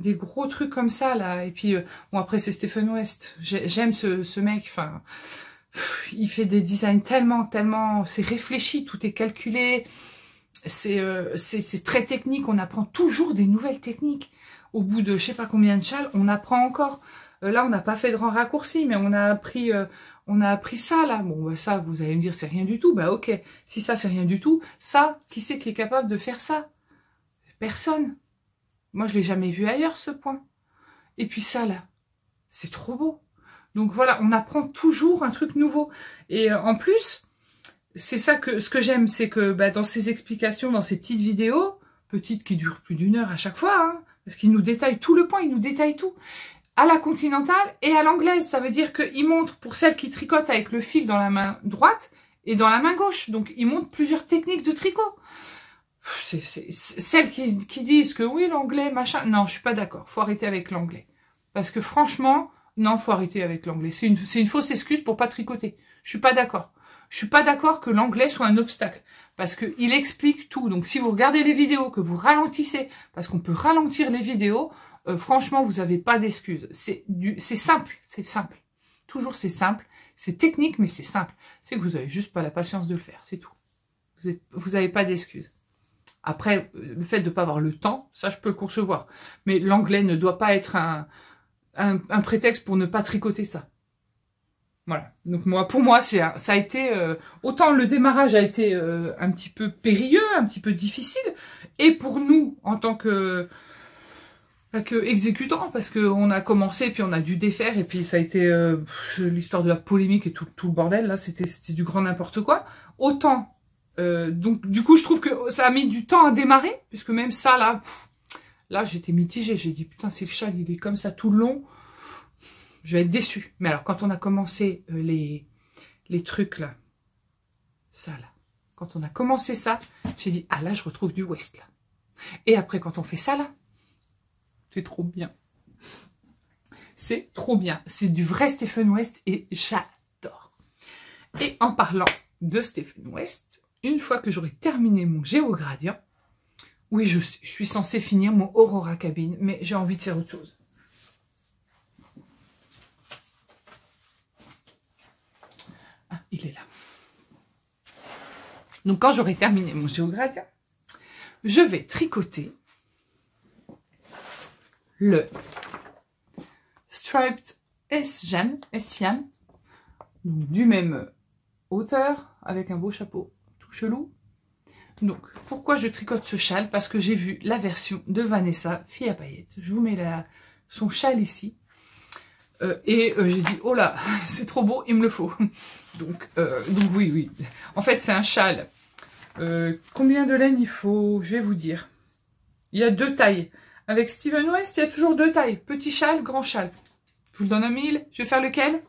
trucs comme ça, là. Et puis, bon, après, c'est Stephen West. J'aime ce mec. Enfin, il fait des designs tellement... C'est réfléchi, tout est calculé. C'est très technique. On apprend toujours des nouvelles techniques. Au bout de je sais pas combien de châles, on apprend encore. Là, on n'a pas fait de grands raccourcis, mais on a appris ça, là. Bon, bah, ça, vous allez me dire, c'est rien du tout. Bah, ok. Si ça, c'est rien du tout, ça, qui c'est qui est capable de faire ça? Personne. Moi, je l'ai jamais vu ailleurs, ce point. Et puis ça, là, c'est trop beau. Donc voilà, on apprend toujours un truc nouveau. Et en plus, c'est ça ce que j'aime, c'est que bah, dans ces explications, dans ces petites vidéos, petites qui durent plus d'1 heure à chaque fois, hein, parce qu'il nous détaille tout le point, il nous détaille tout. À la continentale et à l'anglaise, ça veut dire qu'il montre pour celles qui tricotent avec le fil dans la main droite et dans la main gauche. Donc, il montre plusieurs techniques de tricot. C'est celles qui disent que oui, l'anglais, machin. Non, je suis pas d'accord. Faut arrêter avec l'anglais. Parce que franchement, non, faut arrêter avec l'anglais. C'est une fausse excuse pour pas tricoter. Je suis pas d'accord. Je suis pas d'accord que l'anglais soit un obstacle. Parce qu'il explique tout. Donc, si vous regardez les vidéos, que vous ralentissez, parce qu'on peut ralentir les vidéos, franchement, vous n'avez pas d'excuses. C'est simple. C'est simple. Toujours, c'est simple. C'est technique, mais c'est simple. C'est que vous avez juste pas la patience de le faire. C'est tout. Vous n'avez pas d'excuses. Après, le fait de ne pas avoir le temps, ça, je peux le concevoir. Mais l'anglais ne doit pas être un prétexte pour ne pas tricoter ça. Voilà. Donc pour moi, ça a été... autant le démarrage a été un petit peu périlleux, un petit peu difficile. Et pour nous, en tant que exécutant, parce qu'on a commencé, puis on a dû défaire, et puis ça a été l'histoire de la polémique et tout le bordel, là, c'était du grand n'importe quoi. Autant... donc du coup je trouve que ça a mis du temps à démarrer, puisque même ça là j'étais mitigée, j'ai dit putain si le châle il est comme ça tout le long, je vais être déçue. Mais alors quand on a commencé les trucs là, ça là, quand on a commencé ça, j'ai dit ah là je retrouve du West là. Et après quand on fait ça là, c'est trop bien. C'est trop bien, c'est du vrai Stephen West et j'adore. Et en parlant de Stephen West, une fois que j'aurai terminé mon géogradient, oui, je suis censée finir mon Aurora Cabine, mais j'ai envie de faire autre chose. Ah, il est là. Donc, quand j'aurai terminé mon géogradient, je vais tricoter le Striped Essian, donc du même hauteur, avec un beau chapeau chelou. Donc, pourquoi je tricote ce châle? Parce que j'ai vu la version de Vanessa, fille à paillettes. Je vous mets son châle ici. Et j'ai dit, oh là, c'est trop beau, il me le faut. Donc oui. En fait, c'est un châle. Combien de laine il faut? Je vais vous dire. Il y a 2 tailles. Avec Stephen West, il y a toujours 2 tailles. Petit châle, grand châle. vous le donne un 1000. Je vais faire lequel?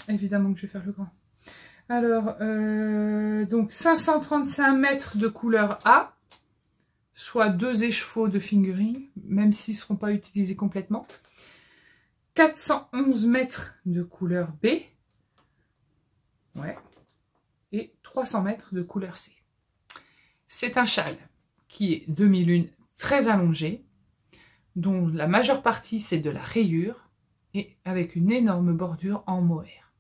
Évidemment que je vais faire le grand. Alors, donc 535 mètres de couleur A, soit 2 écheveaux de fingering, même s'ils ne seront pas utilisés complètement. 411 mètres de couleur B, ouais, et 300 mètres de couleur C. C'est un châle qui est demi-lune très allongé, dont la majeure partie c'est de la rayure, et avec une énorme bordure en mohair.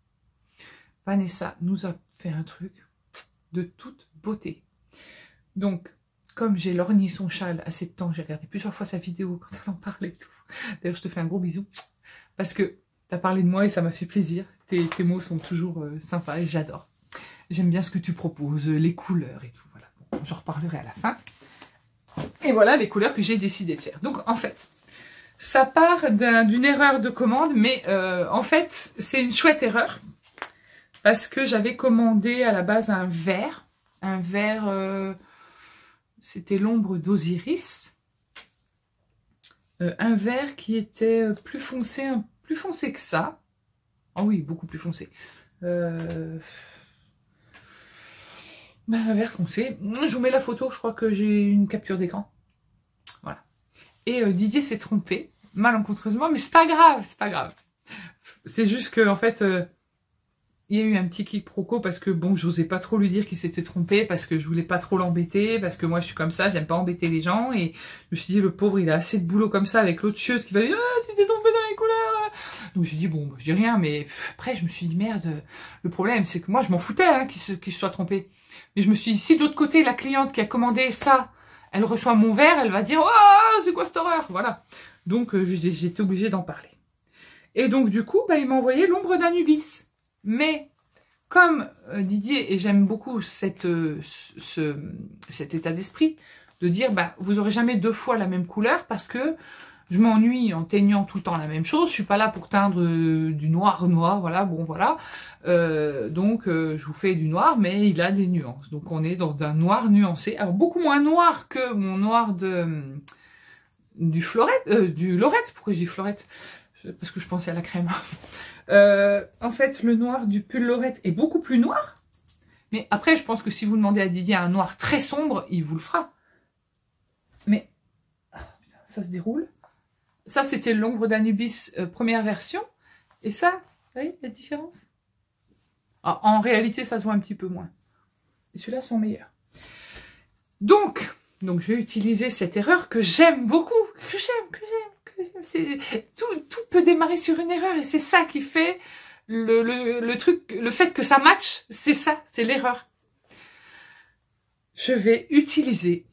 Vanessa nous a fait un truc de toute beauté. Donc, comme j'ai lorgné son châle assez de temps, j'ai regardé plusieurs fois sa vidéo quand elle en parlait et tout. D'ailleurs, je te fais un gros bisou. Parce que tu as parlé de moi et ça m'a fait plaisir. Tes mots sont toujours sympas et j'adore. J'aime bien ce que tu proposes, les couleurs et tout. Voilà. Bon, j'en reparlerai à la fin. Et voilà les couleurs que j'ai décidé de faire. Donc, en fait, ça part d'une erreur de commande, mais en fait, c'est une chouette erreur. Parce que j'avais commandé à la base un vert. Un vert, c'était l'ombre d'Osiris. Un vert qui était plus foncé que ça. Ah oui, beaucoup plus foncé. Un vert foncé. Je vous mets la photo, je crois que j'ai une capture d'écran. Voilà. Et Didier s'est trompé, malencontreusement, mais c'est pas grave, c'est pas grave. C'est juste que, en fait... il y a eu un petit quiproquo parce que bon, j'osais pas trop lui dire qu'il s'était trompé parce que je voulais pas trop l'embêter, parce que moi je suis comme ça, j'aime pas embêter les gens et je me suis dit le pauvre il a assez de boulot comme ça avec l'autre chieuse qui va dire ah tu t'es trompé dans les couleurs. Donc j'ai dit bon, je dis rien, mais après je me suis dit merde, le problème c'est que moi je m'en foutais hein, qu'il se soit trompé. Mais je me suis dit si de l'autre côté la cliente qui a commandé ça, elle reçoit mon verre, elle va dire oh c'est quoi cette horreur, voilà. Donc j'étais obligée d'en parler. Et donc du coup bah, il m'a envoyé l'ombre d'Anubis. Mais comme Didier, et j'aime beaucoup cet état d'esprit, de dire bah, vous aurez jamais 2 fois la même couleur parce que je m'ennuie en teignant tout le temps la même chose. Je suis pas là pour teindre du noir, voilà, bon voilà. Donc je vous fais du noir, mais il a des nuances. Donc on est dans un noir nuancé. Alors beaucoup moins noir que mon noir du Lorette. Pourquoi je dis Florette? Parce que je pensais à la crème. En fait, le noir du pull Lorette est beaucoup plus noir. Mais après, je pense que si vous demandez à Didier un noir très sombre, il vous le fera. Mais, ça se déroule. Ça, c'était l'ombre d'Anubis première version. Et ça, vous voyez la différence? Ah, en réalité, ça se voit un petit peu moins. Et ceux-là sont meilleurs. Donc, je vais utiliser cette erreur que j'aime beaucoup. Que j'aime. Tout peut démarrer sur une erreur et c'est ça qui fait le truc, le fait que ça match, c'est ça, c'est l'erreur. Je vais utiliser.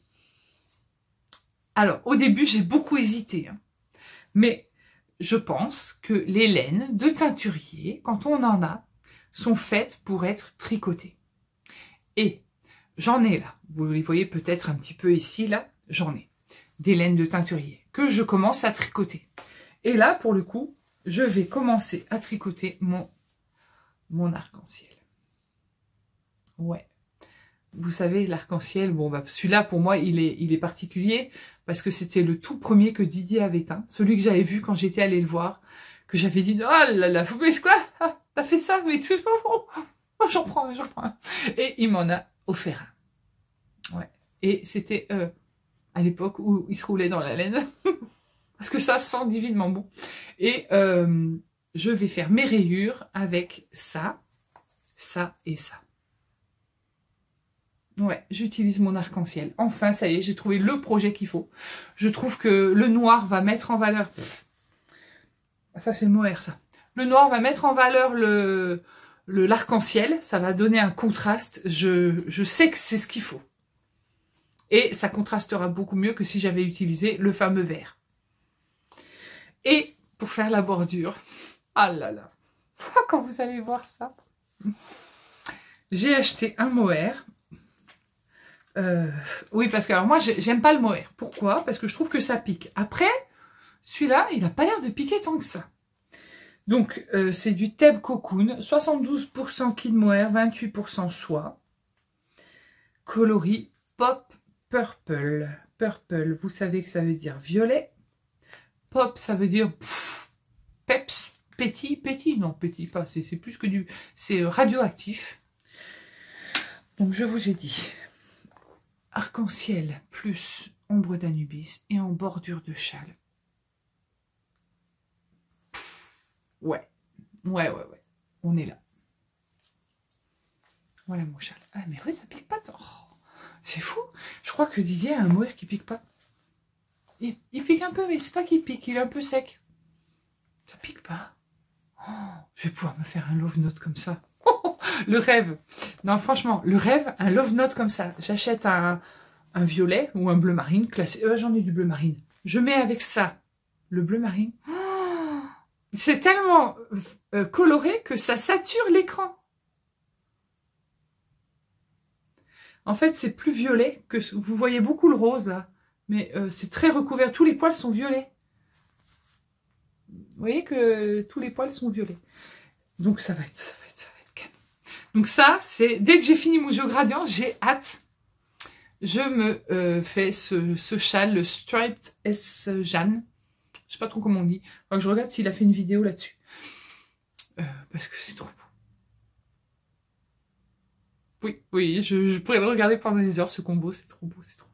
Alors, au début, j'ai beaucoup hésité, hein, mais je pense que les laines de teinturier, quand on en a, sont faites pour être tricotées. Et j'en ai là, vous les voyez peut-être un petit peu ici, là, j'en ai des laines de teinturier que je commence à tricoter. Et là, pour le coup, je vais commencer à tricoter mon arc-en-ciel. Ouais. Vous savez, l'arc-en-ciel, bon, bah, celui-là, pour moi, il est particulier parce que c'était le tout premier que Didier avait teint. Celui que j'avais vu quand j'étais allée le voir, que j'avais dit, oh là là, mais c'est quoi? Ah, t'as fait ça? Mais j'en prends. Et il m'en a offert un. Ouais. Et c'était à l'époque où il se roulait dans la laine. Parce que ça sent divinement bon. Et je vais faire mes rayures avec ça, ça et ça. Ouais, j'utilise mon arc-en-ciel. Enfin, ça y est, j'ai trouvé le projet qu'il faut. Je trouve que le noir va mettre en valeur... Ça, c'est le mohair, ça. Le noir va mettre en valeur l'arc-en-ciel. Ça va donner un contraste. Je sais que c'est ce qu'il faut. Et ça contrastera beaucoup mieux que si j'avais utilisé le fameux vert. Et pour faire la bordure, ah là là, quand vous allez voir ça, j'ai acheté un mohair. Oui, parce que alors moi, j'aime pas le mohair. Pourquoi? Parce que je trouve que ça pique. Après, celui-là, il n'a pas l'air de piquer tant que ça. Donc, c'est du Thebe Cocoon, 72% kid mohair, 28% soie. Coloris Pop Purple. Purple, vous savez que ça veut dire violet. Pop, ça veut dire peps, petit, non, petit pas, c'est plus que du... C'est radioactif. Donc, je vous ai dit, arc-en-ciel plus ombre d'Anubis et en bordure de châle. Ouais, on est là. Voilà mon châle. Ah, mais ouais, ça pique pas tant. Oh, c'est fou. Je crois que Didier a un mohair qui pique pas. Il pique un peu, mais c'est pas qu'il pique, il est un peu sec. Ça pique pas. Oh, je vais pouvoir me faire un love note comme ça. Oh, le rêve. Non, franchement, le rêve, un love note comme ça. J'achète un violet ou un bleu marine. J'en ai du bleu marine. Je mets avec ça le bleu marine. Oh, c'est tellement coloré que ça sature l'écran. En fait, c'est plus violet que... Vous voyez beaucoup le rose, là. Mais c'est très recouvert. Tous les poils sont violets. Vous voyez que tous les poils sont violets. Donc, ça va être canon. Donc, ça, c'est... Dès que j'ai fini mon jeu gradient, j'ai hâte. Je me fais ce châle, le Striped S. Jeanne. Je sais pas trop comment on dit. Enfin, je regarde s'il a fait une vidéo là-dessus. Parce que c'est trop beau. Oui, je pourrais le regarder pendant des heures, ce combo. C'est trop beau, c'est trop beau.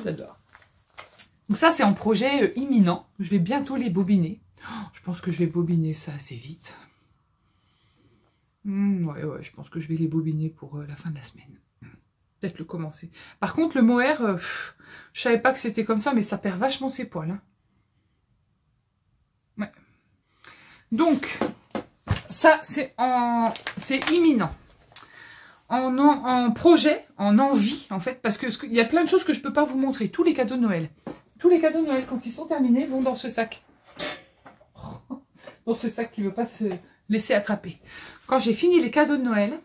J'adore. Donc ça, c'est en projet imminent. Je vais bientôt les bobiner. Oh, je pense que je vais bobiner ça assez vite. Ouais, je pense que je vais les bobiner pour la fin de la semaine. Peut-être le commencer. Par contre, le mohair, je savais pas que c'était comme ça, mais ça perd vachement ses poils. Hein. Ouais. Donc, ça, c'est imminent. En projet, en envie, en fait, parce que il y a plein de choses que je peux pas vous montrer. Tous les cadeaux de Noël. Tous les cadeaux de Noël, quand ils sont terminés, vont dans ce sac. Dans ce sac qui ne veut pas se laisser attraper. Quand j'ai fini les cadeaux de Noël,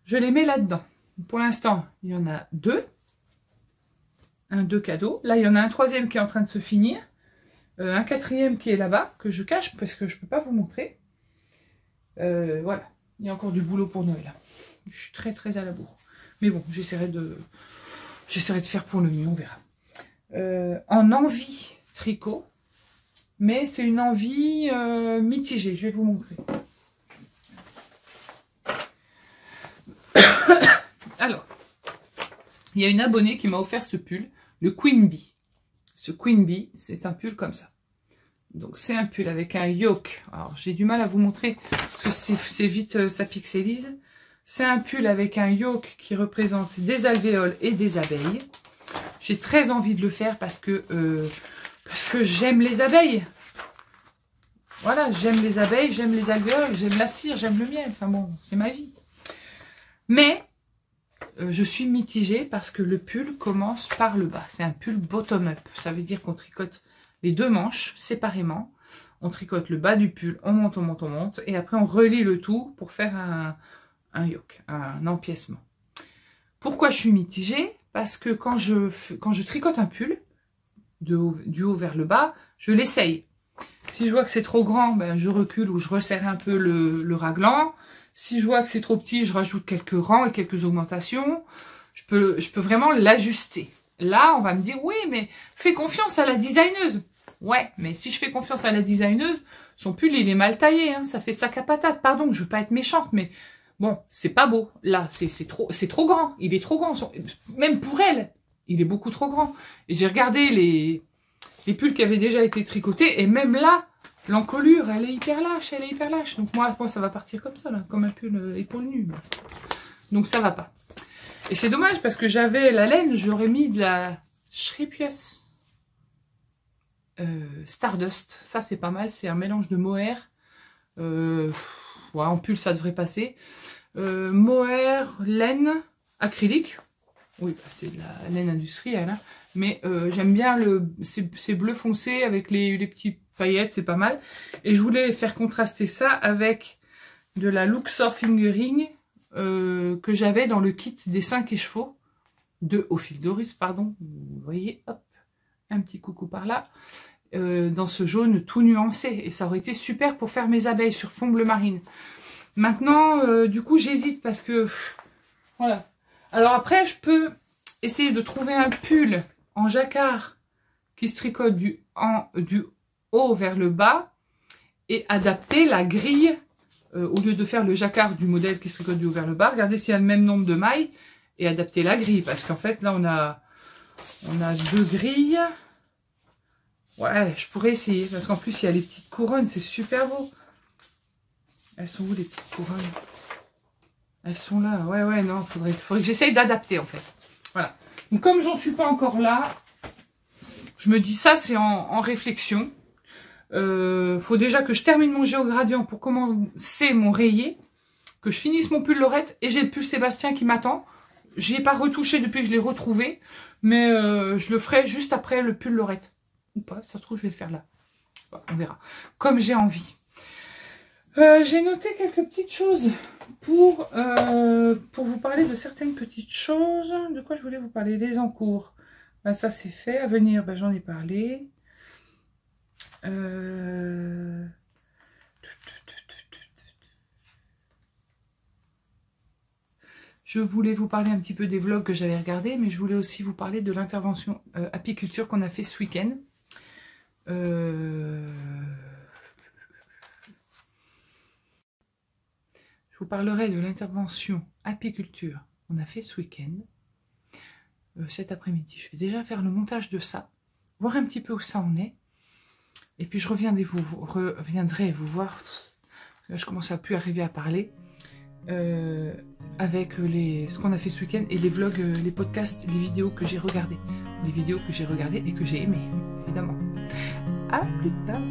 je les mets là-dedans. Pour l'instant, il y en a 2. 2 cadeaux. Là, il y en a un 3e qui est en train de se finir. Un 4e qui est là-bas, que je cache parce que je ne peux pas vous montrer. Voilà. Il y a encore du boulot pour Noël. Je suis très à la bourre. Mais bon, j'essaierai de faire pour le mieux, on verra. En envie tricot, mais c'est une envie mitigée. Je vais vous montrer. Alors, il y a une abonnée qui m'a offert ce pull, le Queen Bee. Ce Queen Bee, c'est un pull comme ça. Donc c'est un pull avec un yoke. Alors j'ai du mal à vous montrer parce que c'est vite, ça pixelise. C'est un pull avec un yoke qui représente des alvéoles et des abeilles. J'ai très envie de le faire parce que j'aime les abeilles. Voilà, j'aime les abeilles, j'aime les alvéoles, j'aime la cire, j'aime le miel. Enfin bon, c'est ma vie. Mais je suis mitigée parce que le pull commence par le bas. C'est un pull bottom-up. Ça veut dire qu'on tricote les 2 manches séparément. On tricote le bas du pull, on monte. Et après, on relie le tout pour faire un yoke, un empiècement. Pourquoi je suis mitigée? Parce que quand je tricote un pull, du haut vers le bas, je l'essaye. Si je vois que c'est trop grand, ben, je recule ou je resserre un peu le raglan. Si je vois que c'est trop petit, je rajoute quelques rangs et quelques augmentations. Je peux vraiment l'ajuster. Là, on va me dire, oui, mais fais confiance à la designeuse. Ouais, mais si je fais confiance à la designeuse, son pull, il est mal taillé. Hein, ça fait sac à patate. Pardon, je veux pas être méchante, mais bon, c'est pas beau. Là, c'est trop grand. Il est trop grand. Même pour elle, il est beaucoup trop grand. Et j'ai regardé les pulls qui avaient déjà été tricotés. Et même là, l'encolure, elle est hyper lâche. Donc moi, ça va partir comme ça, là, comme un pull épaule nue. Donc ça va pas. Et c'est dommage parce que j'avais la laine, j'aurais mis de la Shrepius Stardust. Ça, c'est pas mal. C'est un mélange de mohair. Ouais, en pull, ça devrait passer. Mohair, laine, acrylique. Oui, bah, c'est de la laine industrielle. Hein. Mais j'aime bien ces bleus foncés avec les petits paillettes, c'est pas mal. Et je voulais faire contraster ça avec de la Luxor Fingering que j'avais dans le kit des 5 écheveaux de Au fil d'Oris, pardon. Vous voyez, hop, un petit coucou par là. Dans ce jaune tout nuancé. Et ça aurait été super pour faire mes abeilles sur fond bleu marine. Maintenant, du coup, j'hésite parce que... Voilà. Alors après, je peux essayer de trouver un pull en jacquard qui se tricote du haut vers le bas et adapter la grille au lieu de faire le jacquard du modèle qui se tricote du haut vers le bas. Regardez s'il y a le même nombre de mailles et adapter la grille parce qu'en fait là on a 2 grilles. Ouais, je pourrais essayer parce qu'en plus il y a les petites couronnes, c'est super beau. Elles sont où les petites couronnes? Elles sont là. Ouais, non, faudrait que j'essaye d'adapter en fait. Voilà. Donc comme j'en suis pas encore là, je me dis ça c'est en réflexion. Faut déjà que je termine mon géogradient pour commencer mon rayé, que je finisse mon pull Lorette et j'ai le pull Sébastien qui m'attend. J'y ai pas retouché depuis que je l'ai retrouvé, mais je le ferai juste après le pull Lorette. Ou pas, ça se trouve je vais le faire là. Bon, on verra. Comme j'ai envie. J'ai noté quelques petites choses pour vous parler de certaines petites choses. De quoi je voulais vous parler? Les encours. Ben, ça c'est fait. À venir, ben, j'en ai parlé. Je voulais vous parler un petit peu des vlogs que j'avais regardés, mais je voulais aussi vous parler de l'intervention apiculture qu'on a fait ce week-end. Je vous parlerai de l'intervention apiculture qu'on a fait ce week-end, cet après-midi. Je vais déjà faire le montage de ça, voir un petit peu où ça en est. Et puis je reviendrai vous voir, là je commence à plus arriver à parler, avec ce qu'on a fait ce week-end et les vlogs, les podcasts, les vidéos que j'ai regardées. Les vidéos que j'ai regardées et que j'ai aimées, évidemment. À plus tard.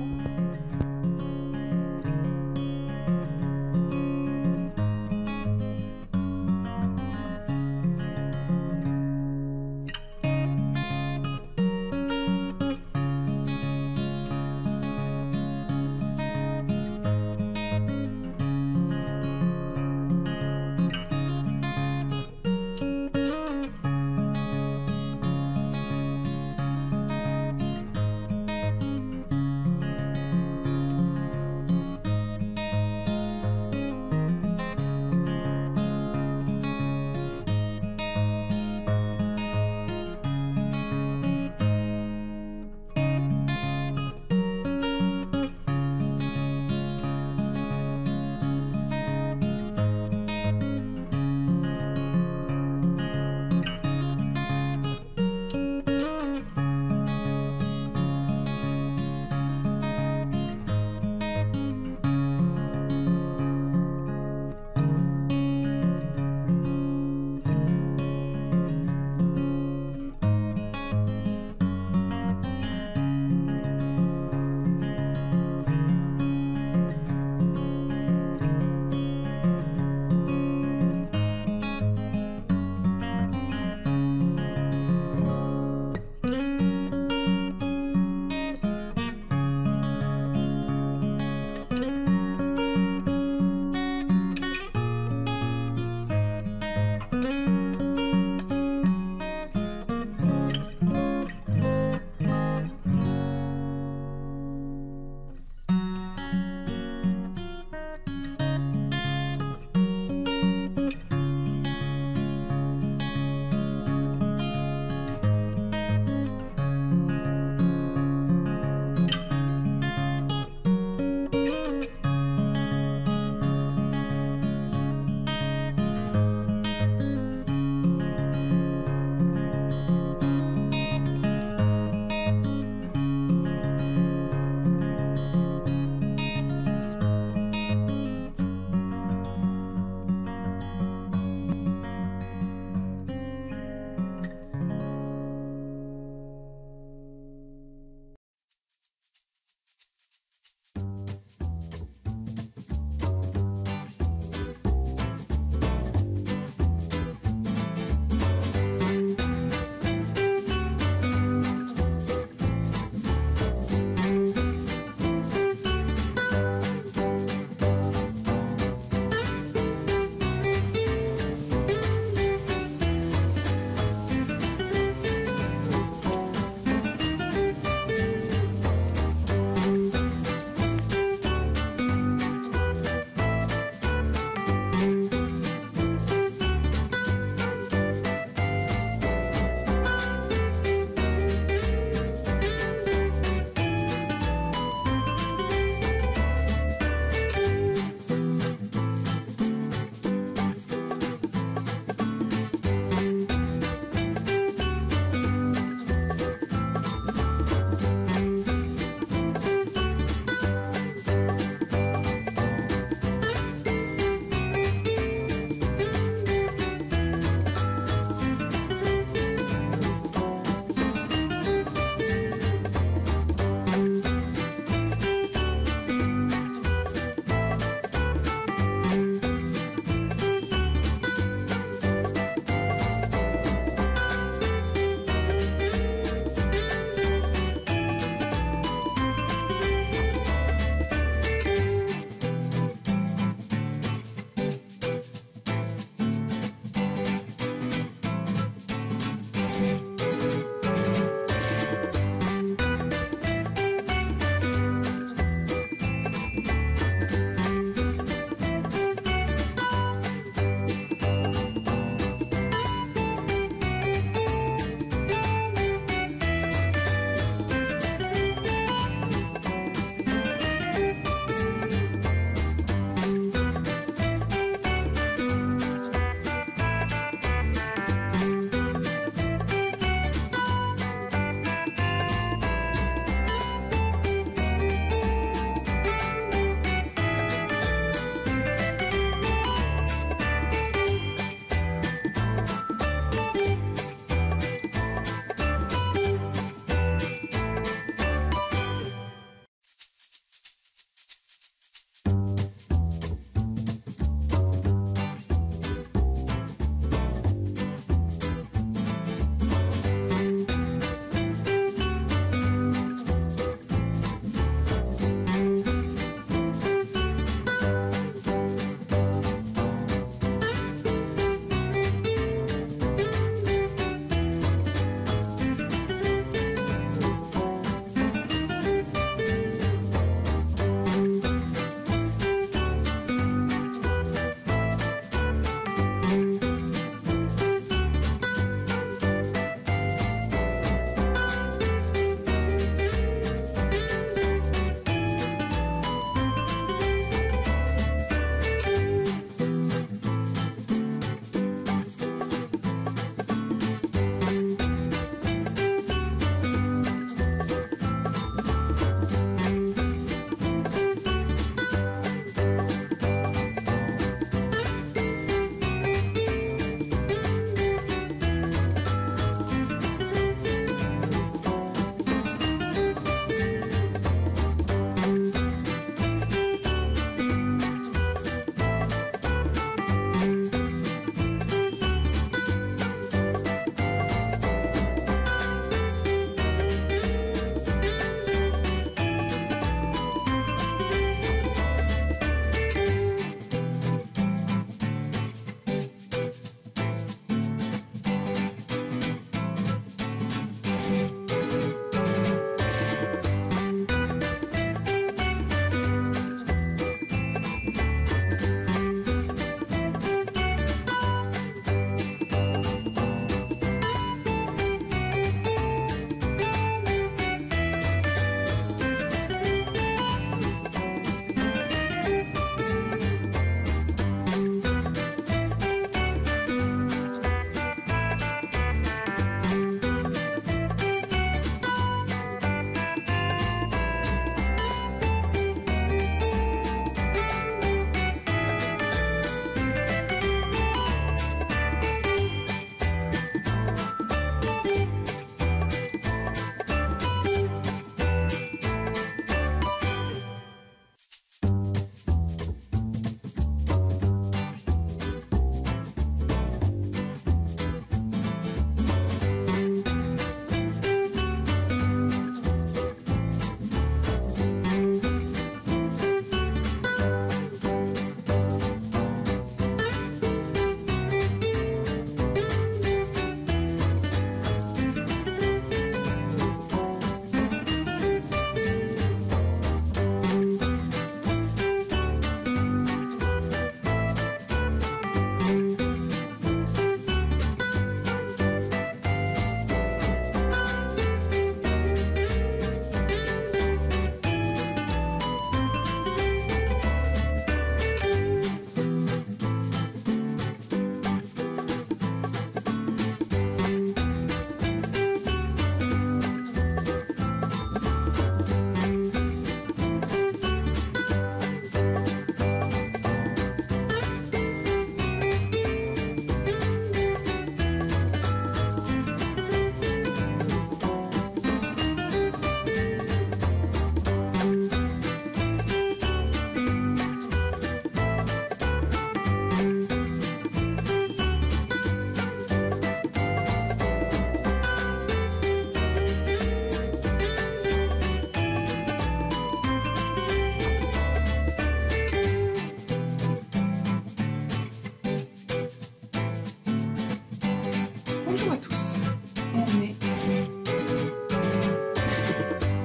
Bonjour à tous.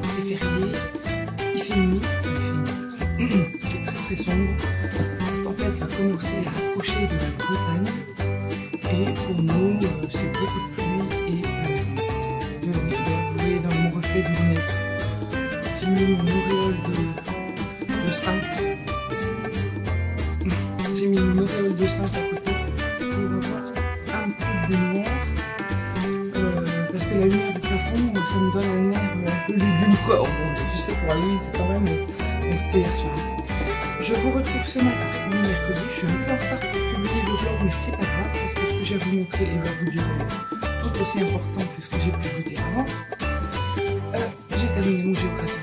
C'est férié. Il fait nuit. Il fait très très sombre. La tempête va commencer à approcher de la Bretagne. Et pour nous, c'est beaucoup de pluie et de la nuit. Vous voyez dans mon reflet de lunettes, j'ai mis mon auréole de sainte. J'ai mis une auréole de sainte à côté pour avoir un peu de lumière. Parce que la lumière du plafond, ça me donne un air un peu lugubre. Je sais, pour Halloween, c'est quand même c'était hier soir. Je vous retrouve ce matin, le mercredi. Je suis un peu en retard pour publier le vlog, mais c'est pas grave, parce que ce que j'ai à vous montrer et va vous durer tout aussi important que ce que j'ai pu vous dire avant. J'ai terminé mon géocratie.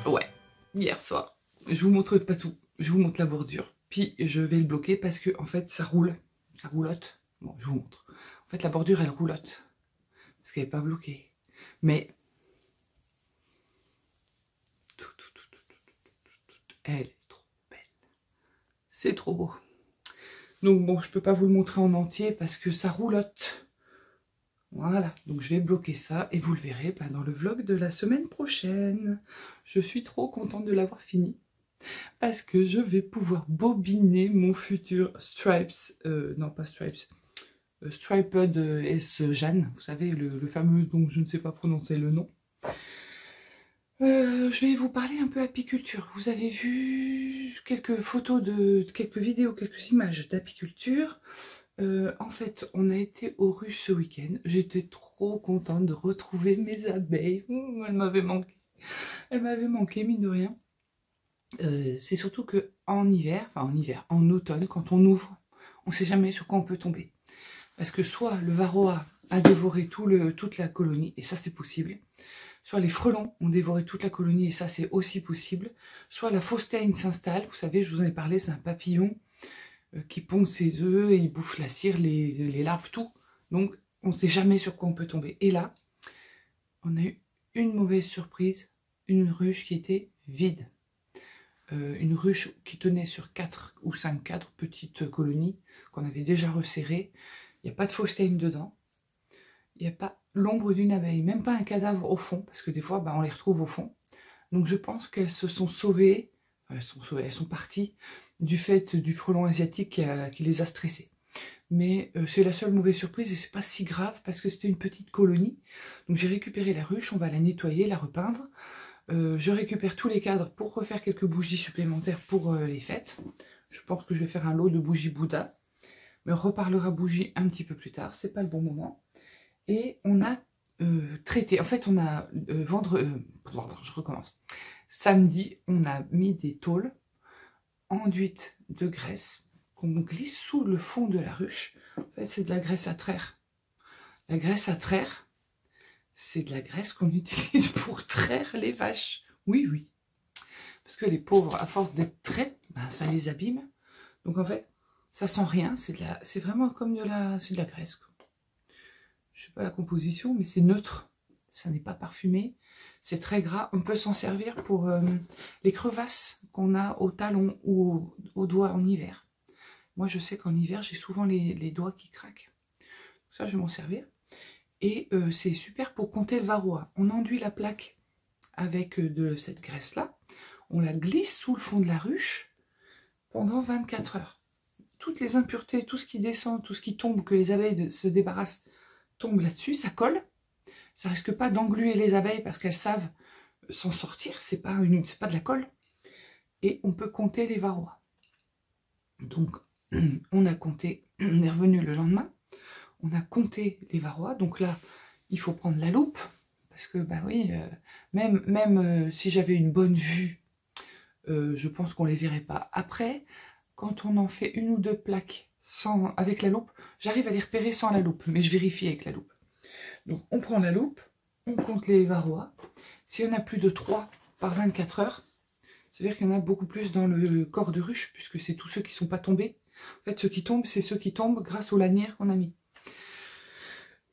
Ouais, hier soir. Je vous montre pas tout. Je vous montre la bordure. Puis je vais le bloquer parce que en fait ça roule. Ça roulotte. Bon, je vous montre. En fait la bordure elle roulotte. Parce qu'elle n'est pas bloquée. Mais elle est trop belle. C'est trop beau. Donc bon, je peux pas vous le montrer en entier parce que ça roulotte. Voilà, donc je vais bloquer ça et vous le verrez dans le vlog de la semaine prochaine. Je suis trop contente de l'avoir fini parce que je vais pouvoir bobiner mon futur Stripes, non pas Stripes, Striped S Jeanne, vous savez, le fameux dont je ne sais pas prononcer le nom. Je vais vous parler un peu apiculture. Vous avez vu quelques photos, quelques vidéos, quelques images d'apiculture. En fait, on a été aux ruches ce week-end. J'étais trop contente de retrouver mes abeilles. Elles m'avaient manqué. Elles m'avaient manqué, mine de rien. C'est surtout que en automne, quand on ouvre, on ne sait jamais sur quoi on peut tomber. Parce que soit le varroa a dévoré toute la colonie, et ça c'est possible. Soit les frelons ont dévoré toute la colonie, et ça c'est aussi possible. Soit la Phostine s'installe. Vous savez, je vous en ai parlé, c'est un papillon qui pond ses œufs et il bouffe la cire, les larves, tout. Donc, on ne sait jamais sur quoi on peut tomber. Et là, on a eu une mauvaise surprise, une ruche qui était vide. Une ruche qui tenait sur 4 ou 5 cadres, petites colonies, qu'on avait déjà resserrées. Il n'y a pas de Phostine dedans. Il n'y a pas l'ombre d'une abeille, même pas un cadavre au fond, parce que des fois, on les retrouve au fond. Donc, je pense qu'elles se sont sauvées, elles sont parties du fait du frelon asiatique qui les a stressées. Mais c'est la seule mauvaise surprise et c'est pas si grave parce que c'était une petite colonie. Donc j'ai récupéré la ruche, on va la nettoyer, la repeindre. Je récupère tous les cadres pour refaire quelques bougies supplémentaires pour les fêtes. Je pense que je vais faire un lot de bougies Bouddha. Mais on reparlera bougies un petit peu plus tard, c'est pas le bon moment. Et on a traité, en fait on a je recommence. Samedi, on a mis des tôles enduite de graisse qu'on glisse sous le fond de la ruche. En fait, c'est de la graisse à traire. La graisse à traire, c'est de la graisse qu'on utilise pour traire les vaches. Oui, oui. Parce que les pauvres, à force d'être traites, ça les abîme. Donc en fait, ça sent rien. C'est vraiment comme de la graisse, quoi. Je sais pas la composition, mais c'est neutre. Ça n'est pas parfumé. C'est très gras. On peut s'en servir pour les crevasses qu'on a au talon ou aux doigts en hiver. Moi, je sais qu'en hiver, j'ai souvent les doigts qui craquent. Ça, je vais m'en servir. Et c'est super pour compter le varroa. On enduit la plaque avec de cette graisse-là. On la glisse sous le fond de la ruche pendant 24 heures. Toutes les impuretés, tout ce qui descend, tout ce qui tombe, que les abeilles se débarrassent, tombe là-dessus, ça colle. Ça risque pas d'engluer les abeilles parce qu'elles savent s'en sortir. C'est pas de la colle. Et on peut compter les varroas. Donc, on a compté, on est revenu le lendemain. On a compté les varroas. Donc là, il faut prendre la loupe. Parce que, oui, même si j'avais une bonne vue, je pense qu'on les verrait pas. Après, quand on en fait une ou deux plaques avec la loupe, j'arrive à les repérer sans la loupe. Mais je vérifie avec la loupe. Donc on prend la loupe, on compte les varroas. S'il y en a plus de 3 par 24 heures, ça veut dire qu'il y en a beaucoup plus dans le corps de ruche, puisque c'est tous ceux qui ne sont pas tombés. En fait, ceux qui tombent, c'est ceux qui tombent grâce aux lanières qu'on a mis.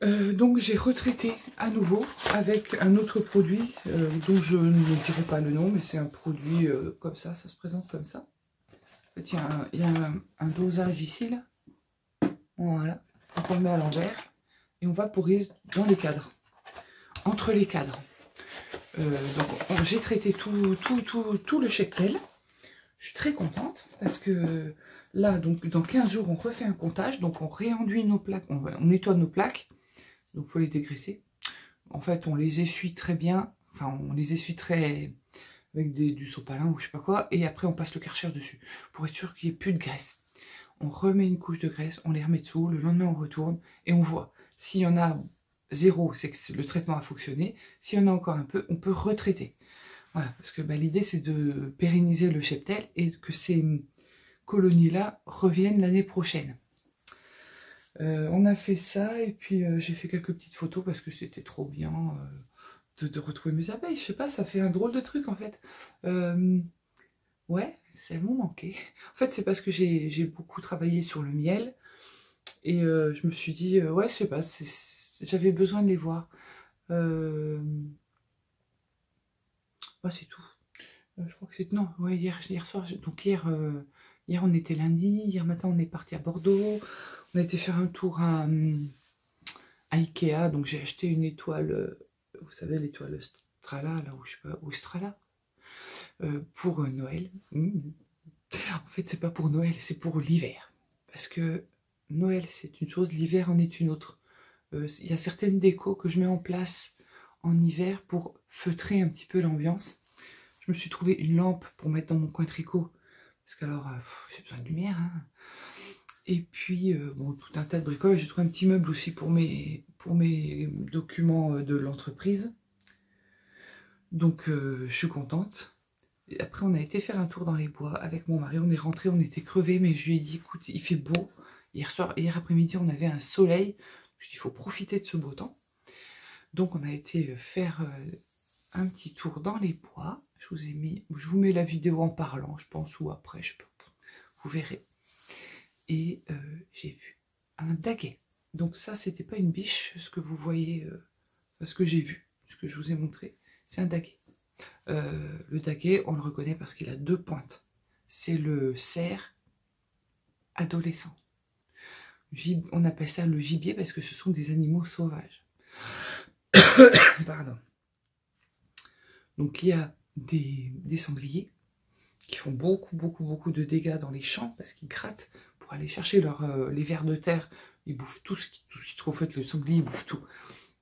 Donc j'ai retraité à nouveau avec un autre produit dont je ne dirai pas le nom, mais c'est un produit comme ça se présente comme ça. En fait, il y a un dosage ici, là. Voilà, donc on le met à l'envers. et on vaporise dans les cadres, entre les cadres. Donc j'ai traité tout le cheptel. Je suis très contente parce que là, donc dans 15 jours, on refait un comptage. Donc on réenduit nos plaques, on nettoie nos plaques. Donc il faut les dégraisser. En fait, on les essuie très bien. Enfin, on les essuie très avec du sopalin ou je sais pas quoi. Et après, on passe le Karcher dessus pour être sûr qu'il n'y ait plus de graisse. On remet une couche de graisse, on les remet dessous. Le lendemain, on retourne et on voit. S'il y en a 0, c'est que le traitement a fonctionné. S'il y en a encore un peu, on peut retraiter. Voilà, parce que l'idée, c'est de pérenniser le cheptel et que ces colonies-là reviennent l'année prochaine. On a fait ça, et puis j'ai fait quelques petites photos parce que c'était trop bien de retrouver mes abeilles. Je sais pas, ça fait un drôle de truc, en fait. Ouais, ça vous manquait. En fait, c'est parce que j'ai beaucoup travaillé sur le miel, et je me suis dit, ouais, je sais pas, j'avais besoin de les voir. Ouais, c'est tout. Je crois que c'est... Non, ouais, hier soir, donc hier on était lundi, hier matin on est parti à Bordeaux, on a été faire un tour à Ikea, donc j'ai acheté une étoile, vous savez l'étoile Strala, là, ou je sais pas, ou Strala, pour Noël. En fait, c'est pas pour Noël, c'est pour l'hiver, parce que Noël c'est une chose, l'hiver en est une autre. Il y a certaines décos que je mets en place en hiver pour feutrer un petit peu l'ambiance. Je me suis trouvé une lampe pour mettre dans mon coin tricot, parce qu'alors j'ai besoin de lumière, hein. Et puis bon, tout un tas de bricoles. J'ai trouvé un petit meuble aussi pour mes documents de l'entreprise. Donc je suis contente. Et après on a été faire un tour dans les bois avec mon mari, on est rentré, on était crevés, mais je lui ai dit écoute, il fait beau. Hier après-midi on avait un soleil, je lui ai dit il faut profiter de ce beau temps. Donc on a été faire un petit tour dans les bois. Je vous mets la vidéo en parlant, je pense, ou après, je sais pas, vous verrez. Et j'ai vu un daguet. Donc ça, c'était pas une biche, ce que vous voyez, ce que j'ai vu, ce que je vous ai montré, c'est un daguet. Le daguet, on le reconnaît parce qu'il a 2 pointes. C'est le cerf adolescent. On appelle ça le gibier parce que ce sont des animaux sauvages. Pardon. Donc il y a des sangliers qui font beaucoup de dégâts dans les champs parce qu'ils grattent pour aller chercher les vers de terre. Ils bouffent tout ce qu'ils trouvent. En fait, le sanglier, il bouffe tout.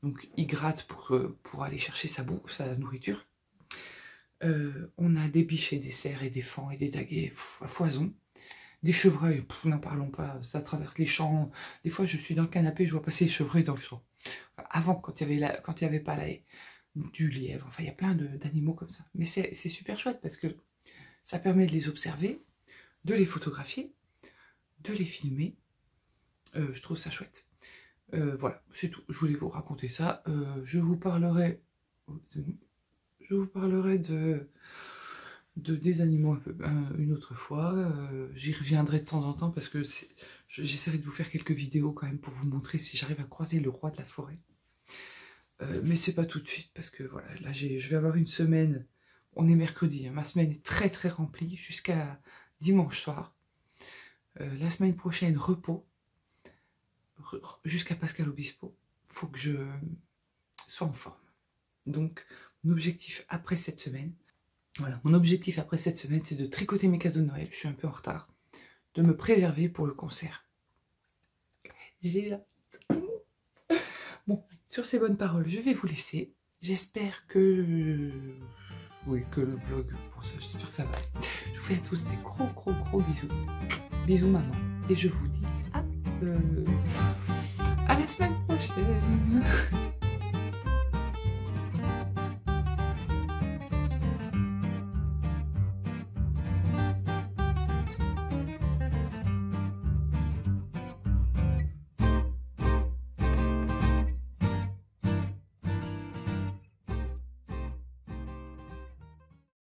Donc ils grattent pour aller chercher sa nourriture. On a des biches et des cerfs et des faons et des daguets à foison. Des chevreuils, n'en parlons pas, ça traverse les champs. Des fois, je suis dans le canapé, je vois passer les chevreuils dans le champ. Avant, quand il n'y avait pas la haie, du lièvre, enfin, il y a plein d'animaux comme ça. Mais c'est super chouette parce que ça permet de les observer, de les photographier, de les filmer. Je trouve ça chouette. Voilà, c'est tout. Je voulais vous raconter ça. Je vous parlerai des animaux une autre fois. J'y reviendrai de temps en temps parce que j'essaierai de vous faire quelques vidéos quand même pour vous montrer si j'arrive à croiser le roi de la forêt. Mais c'est pas tout de suite parce que voilà, là je vais avoir une semaine. On est mercredi, hein, ma semaine est très remplie jusqu'à dimanche soir. La semaine prochaine, repos. Jusqu'à Pascal Obispo. Faut que je sois en forme. Donc, mon objectif après cette semaine, voilà, mon objectif après cette semaine, c'est de tricoter mes cadeaux de Noël. Je suis un peu en retard. De me préserver pour le concert. J'ai là. Bon, sur ces bonnes paroles, je vais vous laisser. J'espère que... Oui, que le vlog, pour ça, j'espère que ça va aller. Je vous fais à tous des gros bisous. Bisous maman. Et je vous dis à la semaine prochaine.